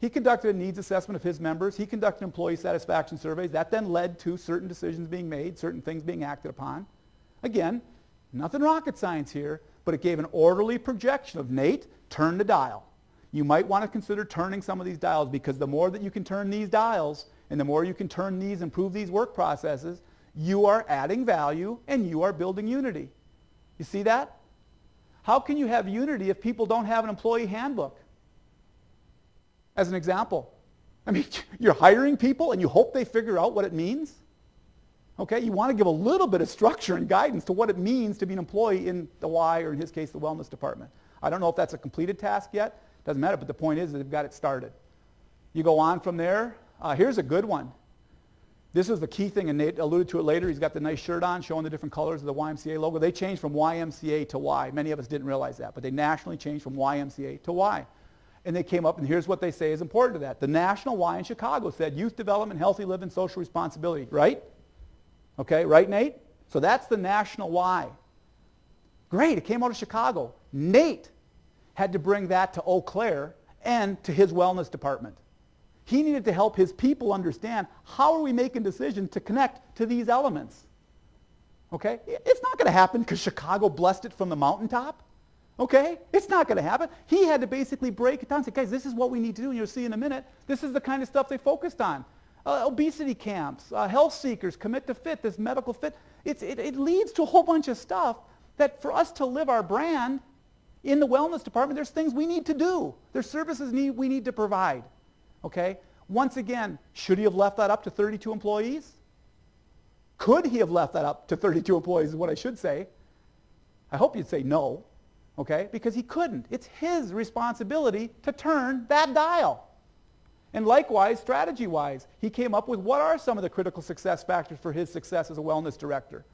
He conducted a needs assessment of his members. He conducted employee satisfaction surveys. That then led to certain decisions being made, certain things being acted upon. Again, nothing rocket science here, but it gave an orderly projection of Nate, turn the dial. You might want to consider turning some of these dials, because the more that you can turn these dials and the more you can turn these, improve these work processes, you are adding value and you are building unity. You see that? How can you have unity if people don't have an employee handbook? As an example. I mean, you're hiring people and you hope they figure out what it means? Okay, you want to give a little bit of structure and guidance to what it means to be an employee in the Y, or in his case, the wellness department. I don't know if that's a completed task yet. Doesn't matter, but the point is that they've got it started. You go on from there. Here's a good one. This is the key thing, and Nate alluded to it later. He's got the nice shirt on showing the different colors of the YMCA logo. They changed from YMCA to Y. Many of us didn't realize that, but they nationally changed from YMCA to Y. And they came up, and here's what they say is important to that. The national Y in Chicago said youth development, healthy living, social responsibility, right? Okay, right, Nate? So that's the national Y. Great, it came out of Chicago. Nate had to bring that to Eau Claire and to his wellness department. He needed to help his people understand, how are we making decisions to connect to these elements? Okay? It's not going to happen because Chicago blessed it from the mountaintop. Okay? It's not going to happen. He had to basically break it down and say, guys, this is what we need to do, and you'll see in a minute. This is the kind of stuff they focused on. Obesity camps, health seekers, commit to fit, this medical fit. It leads to a whole bunch of stuff that for us to live our brand in the wellness department, there's things we need to do. There's services we need to provide. Okay? Once again, should he have left that up to 32 employees? Could he have left that up to 32 employees is what I should say. I hope you'd say no. Okay? Because he couldn't. It's his responsibility to turn that dial. And likewise, strategy-wise, he came up with what are some of the critical success factors for his success as a wellness director.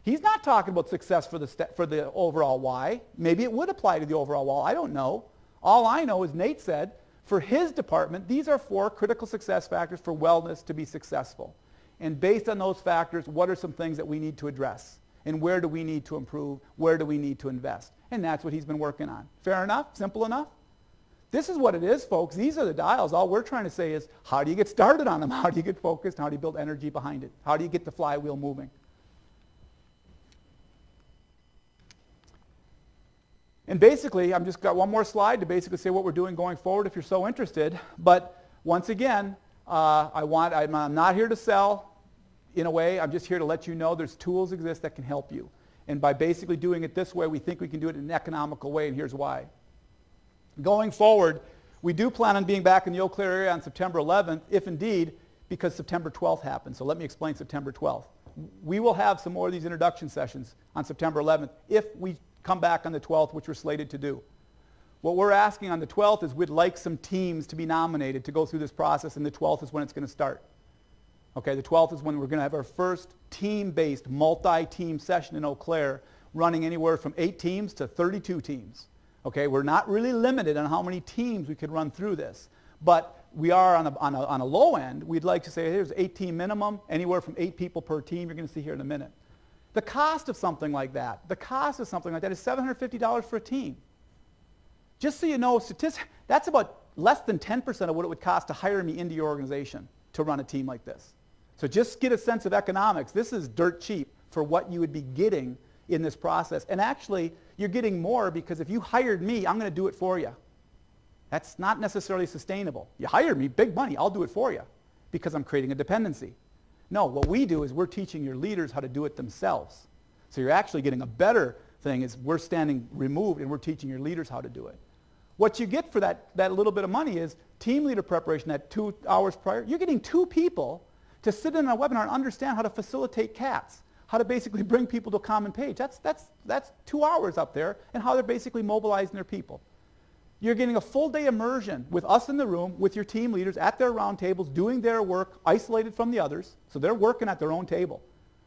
He's not talking about success for the overall Y. Maybe it would apply to the overall Y. I don't know. All I know is Nate said, for his department, these are 4 critical success factors for wellness to be successful. And based on those factors, what are some things that we need to address? And where do we need to improve? Where do we need to invest? And that's what he's been working on. Fair enough? Simple enough? This is what it is, folks. These are the dials. All we're trying to say is, how do you get started on them? How do you get focused? How do you build energy behind it? How do you get the flywheel moving? And basically, I've just got one more slide to basically say what we're doing going forward if you're so interested. But once again, I'm not here to sell in a way. I'm just here to let you know there's tools exist that can help you. And by basically doing it this way, we think we can do it in an economical way, and here's why. Going forward, we do plan on being back in the Eau Claire area on September 11th, if indeed, because September 12th happened. So let me explain September 12th. We will have some more of these introduction sessions on September 11th if we come back on the 12th, which we're slated to do. What we're asking on the 12th is we'd like some teams to be nominated to go through this process, and the 12th is when it's going to start. Okay, the 12th is when we're going to have our first team-based, multi-team session in Eau Claire, running anywhere from 8 teams to 32 teams. Okay, we're not really limited on how many teams we could run through this, but we are on a low end. We'd like to say, hey, here's 8 team minimum, anywhere from 8 people per team. You're going to see here in a minute. The cost of something like that is $750 for a team. Just so you know, that's about less than 10% of what it would cost to hire me into your organization to run a team like this. So just get a sense of economics. This is dirt cheap for what you would be getting in this process. And actually, you're getting more because if you hired me, I'm going to do it for you. That's not necessarily sustainable. You hired me, big money, I'll do it for you because I'm creating a dependency. No, what we do is we're teaching your leaders how to do it themselves. So you're actually getting a better thing is we're standing removed and we're teaching your leaders how to do it. What you get for that little bit of money is team leader preparation at 2 hours prior. You're getting 2 people to sit in a webinar and understand how to facilitate CATs, how to basically bring people to a common page. That's 2 hours up there, and how they're basically mobilizing their people. You're getting a full day immersion with us in the room, with your team leaders at their round tables, doing their work, isolated from the others. So they're working at their own table.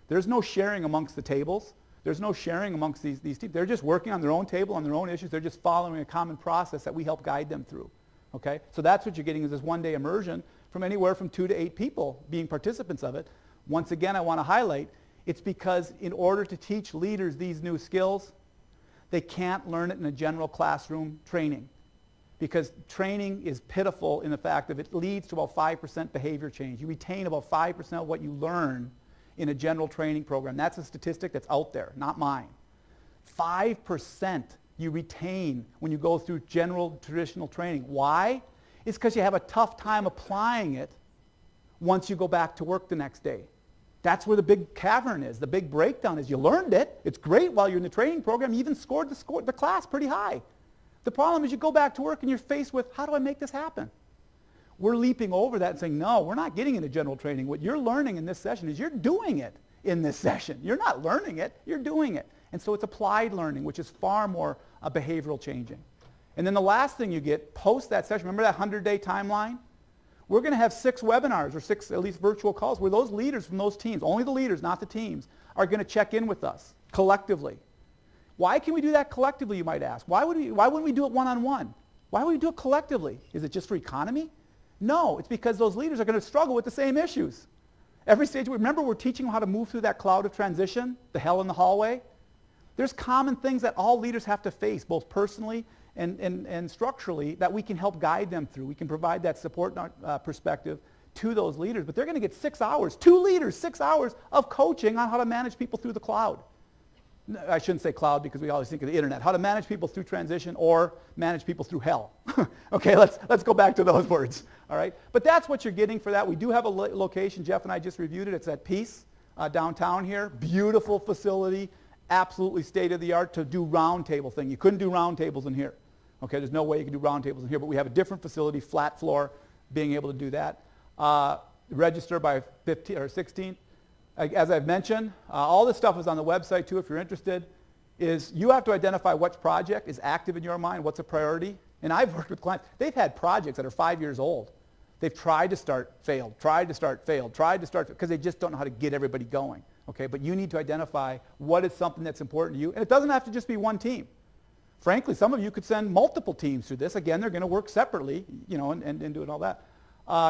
There's no sharing amongst the tables. There's no sharing amongst these teams. They're just working on their own table, on their own issues. They're just following a common process that we help guide them through. Okay? So that's what you're getting is this one-day immersion from anywhere from 2 to 8 people being participants of it. Once again, I want to highlight, it's because in order to teach leaders these new skills, they can't learn it in a general classroom training. Because training is pitiful in the fact that it leads to about 5% behavior change. You retain about 5% of what you learn in a general training program. That's a statistic that's out there, not mine. 5% you retain when you go through general traditional training. Why? It's because you have a tough time applying it once you go back to work the next day. That's where the big cavern is. The big breakdown is you learned it. It's great while you're in the training program. You even scored the class pretty high. The problem is you go back to work and you're faced with, how do I make this happen? We're leaping over that and saying, no, we're not getting into general training. What you're learning in this session is you're doing it in this session. You're not learning it, you're doing it. And so it's applied learning, which is far more behavioral changing. And then the last thing you get post that session, remember that 100-day timeline? We're going to have 6 webinars or 6 at least virtual calls where those leaders from those teams, only the leaders, not the teams, are going to check in with us collectively. Why can we do that collectively, you might ask? Why wouldn't we do it one-on-one? Why would we do it collectively? Is it just for economy? No, it's because those leaders are going to struggle with the same issues. Every stage, remember we're teaching them how to move through that cloud of transition, the hell in the hallway? There's common things that all leaders have to face, both personally and structurally, that we can help guide them through. We can provide that support perspective to those leaders, but they're going to get 6 hours, 2 leaders, 6 hours of coaching on how to manage people through the cloud. I shouldn't say cloud because we always think of the internet. How to manage people through transition or manage people through hell. Okay, let's go back to those words. All right, but that's what you're getting for that. We do have a location. Jeff and I just reviewed it. It's at Peace downtown here. Beautiful facility, absolutely state of the art to do round table thing. You couldn't do round tables in here. Okay, there's no way you can do round tables in here, but we have a different facility, flat floor, being able to do that. Register by 15th or 16th. As I've mentioned, all this stuff is on the website too if you're interested, is you have to identify which project is active in your mind, what's a priority. And I've worked with clients, they've had projects that are 5 years old. They've tried to start, failed, tried to start, failed, tried to start, because they just don't know how to get everybody going. Okay, but you need to identify what is something that's important to you. And it doesn't have to just be one team. Frankly, some of you could send multiple teams through this. Again, they're going to work separately, and do it all that.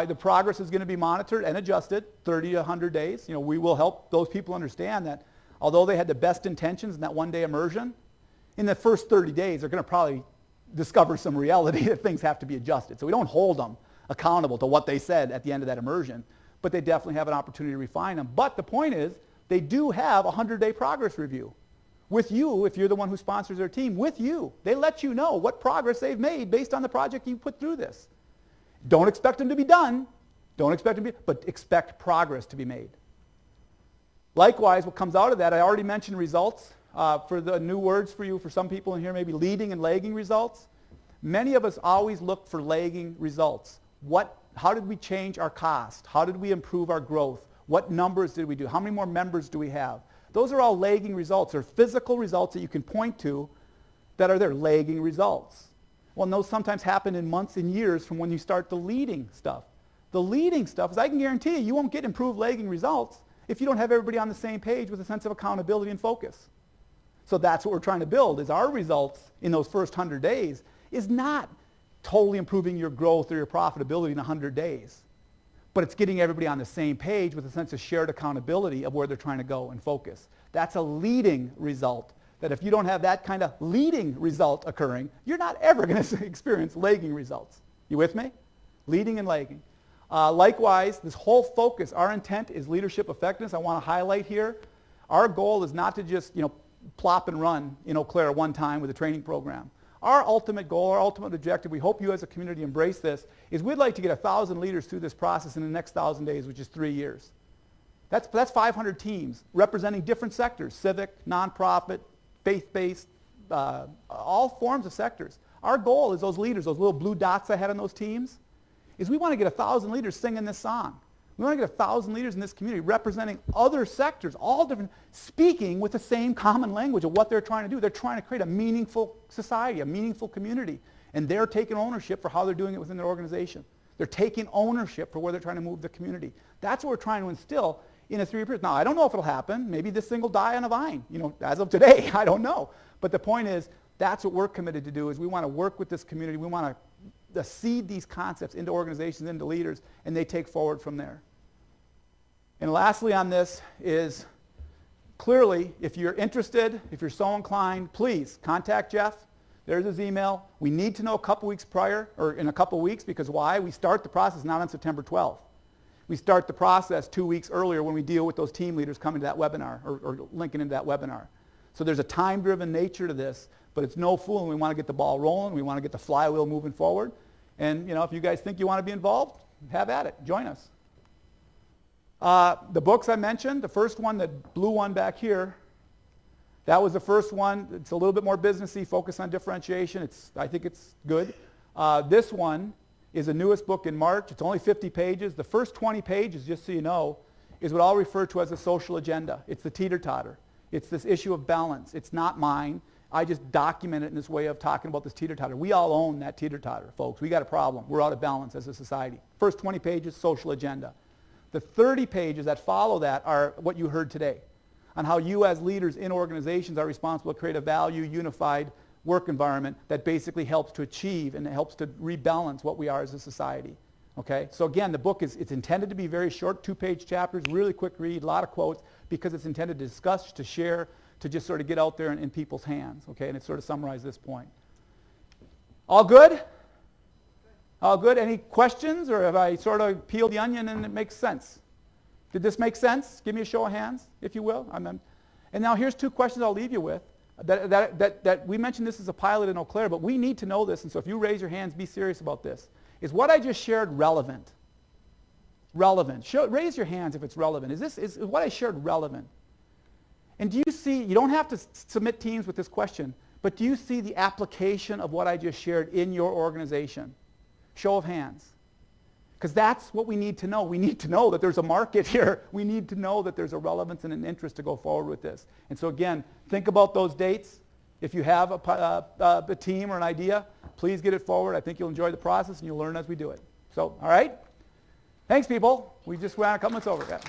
The progress is going to be monitored and adjusted 30 to 100 days. We will help those people understand that although they had the best intentions in that one-day immersion, in the first 30 days, they're going to probably discover some reality that things have to be adjusted. So we don't hold them accountable to what they said at the end of that immersion, but they definitely have an opportunity to refine them. But the point is, they do have a 100-day progress review with you, if you're the one who sponsors their team, with you. They let you know what progress they've made based on the project you put through this. Don't expect them to be done, but expect progress to be made. Likewise, what comes out of that, I already mentioned results. For the new words for you, for some people in here, maybe leading and lagging results. Many of us always look for lagging results. How did we change our cost? How did we improve our growth? What numbers did we do? How many more members do we have? Those are all lagging results. They're physical results that you can point to that are there, lagging results. Well, and those sometimes happen in months and years from when you start the leading stuff. The leading stuff is, I can guarantee you won't get improved lagging results if you don't have everybody on the same page with a sense of accountability and focus. So that's what we're trying to build, is our results in those first 100 days is not totally improving your growth or your profitability in 100 days. But it's getting everybody on the same page with a sense of shared accountability of where they're trying to go and focus. That's a leading result. That if you don't have that kind of leading result occurring, you're not ever going to experience lagging results. You with me? Leading and lagging. Likewise, this whole focus, our intent is leadership effectiveness. I want to highlight here, our goal is not to just, plop and run in Eau Claire one time with a training program. Our ultimate goal, our ultimate objective, we hope you as a community embrace this, is we'd like to get 1,000 leaders through this process in the next 1,000 days, which is 3 years. That's 500 teams representing different sectors, civic, nonprofit, faith-based, all forms of sectors. Our goal is those leaders, those little blue dots I had on those teams, is we want to get 1,000 leaders singing this song. We want to get 1,000 leaders in this community representing other sectors, all different, speaking with the same common language of what they're trying to do. They're trying to create a meaningful society, a meaningful community, and they're taking ownership for how they're doing it within their organization. They're taking ownership for where they're trying to move the community. That's what we're trying to instill in a 3-year period. Now, I don't know if it'll happen. Maybe this thing will die on a vine, as of today. I don't know. But the point is, that's what we're committed to do, is we want to work with this community. We want to seed these concepts into organizations, into leaders, and they take forward from there. And lastly on this is, clearly, if you're interested, if you're so inclined, please contact Jeff. There's his email. We need to know a couple weeks prior, or in a couple weeks, because why? We start the process not on September 12th. We start the process 2 weeks earlier when we deal with those team leaders coming to that webinar, or linking into that webinar. So there's a time-driven nature to this, but it's no fool, and we want to get the ball rolling. We want to get the flywheel moving forward. And if you guys think you want to be involved, have at it. Join us. The books I mentioned, the first one, the blue one back here, that was the first one. It's a little bit more businessy, focused on differentiation. I think it's good. This one is the newest book in March. It's only 50 pages. The first 20 pages, just so you know, is what I'll refer to as a social agenda. It's the teeter-totter. It's this issue of balance. It's not mine. I just document it in this way of talking about this teeter-totter. We all own that teeter-totter, folks. We got a problem. We're out of balance as a society. First 20 pages, social agenda. The 30 pages that follow that are what you heard today, on how you as leaders in organizations are responsible to create a value, unified work environment that basically helps to achieve and helps to rebalance what we are as a society. Okay? So again, the book it's intended to be very short, 2-page chapters, really quick read, a lot of quotes, because it's intended to discuss, to share, to just sort of get out there in people's hands. Okay? And it sort of summarizes this point. All good? All good? Any questions, or have I sort of peeled the onion and it makes sense? Did this make sense? Give me a show of hands, if you will. And now here's 2 questions I'll leave you with. That we mentioned this as a pilot in Eau Claire, but we need to know this, and so if you raise your hands, be serious about this. Is what I just shared relevant? Relevant. Raise your hands if it's relevant. Is what I shared relevant? And do you see, you don't have to submit teams with this question, but do you see the application of what I just shared in your organization? Show of hands. Because that's what we need to know. We need to know that there's a market here. We need to know that there's a relevance and an interest to go forward with this. And so again, think about those dates. If you have a team or an idea, please get it forward. I think you'll enjoy the process and you'll learn as we do it. So, all right? Thanks, people. We just ran a couple minutes over. Yeah.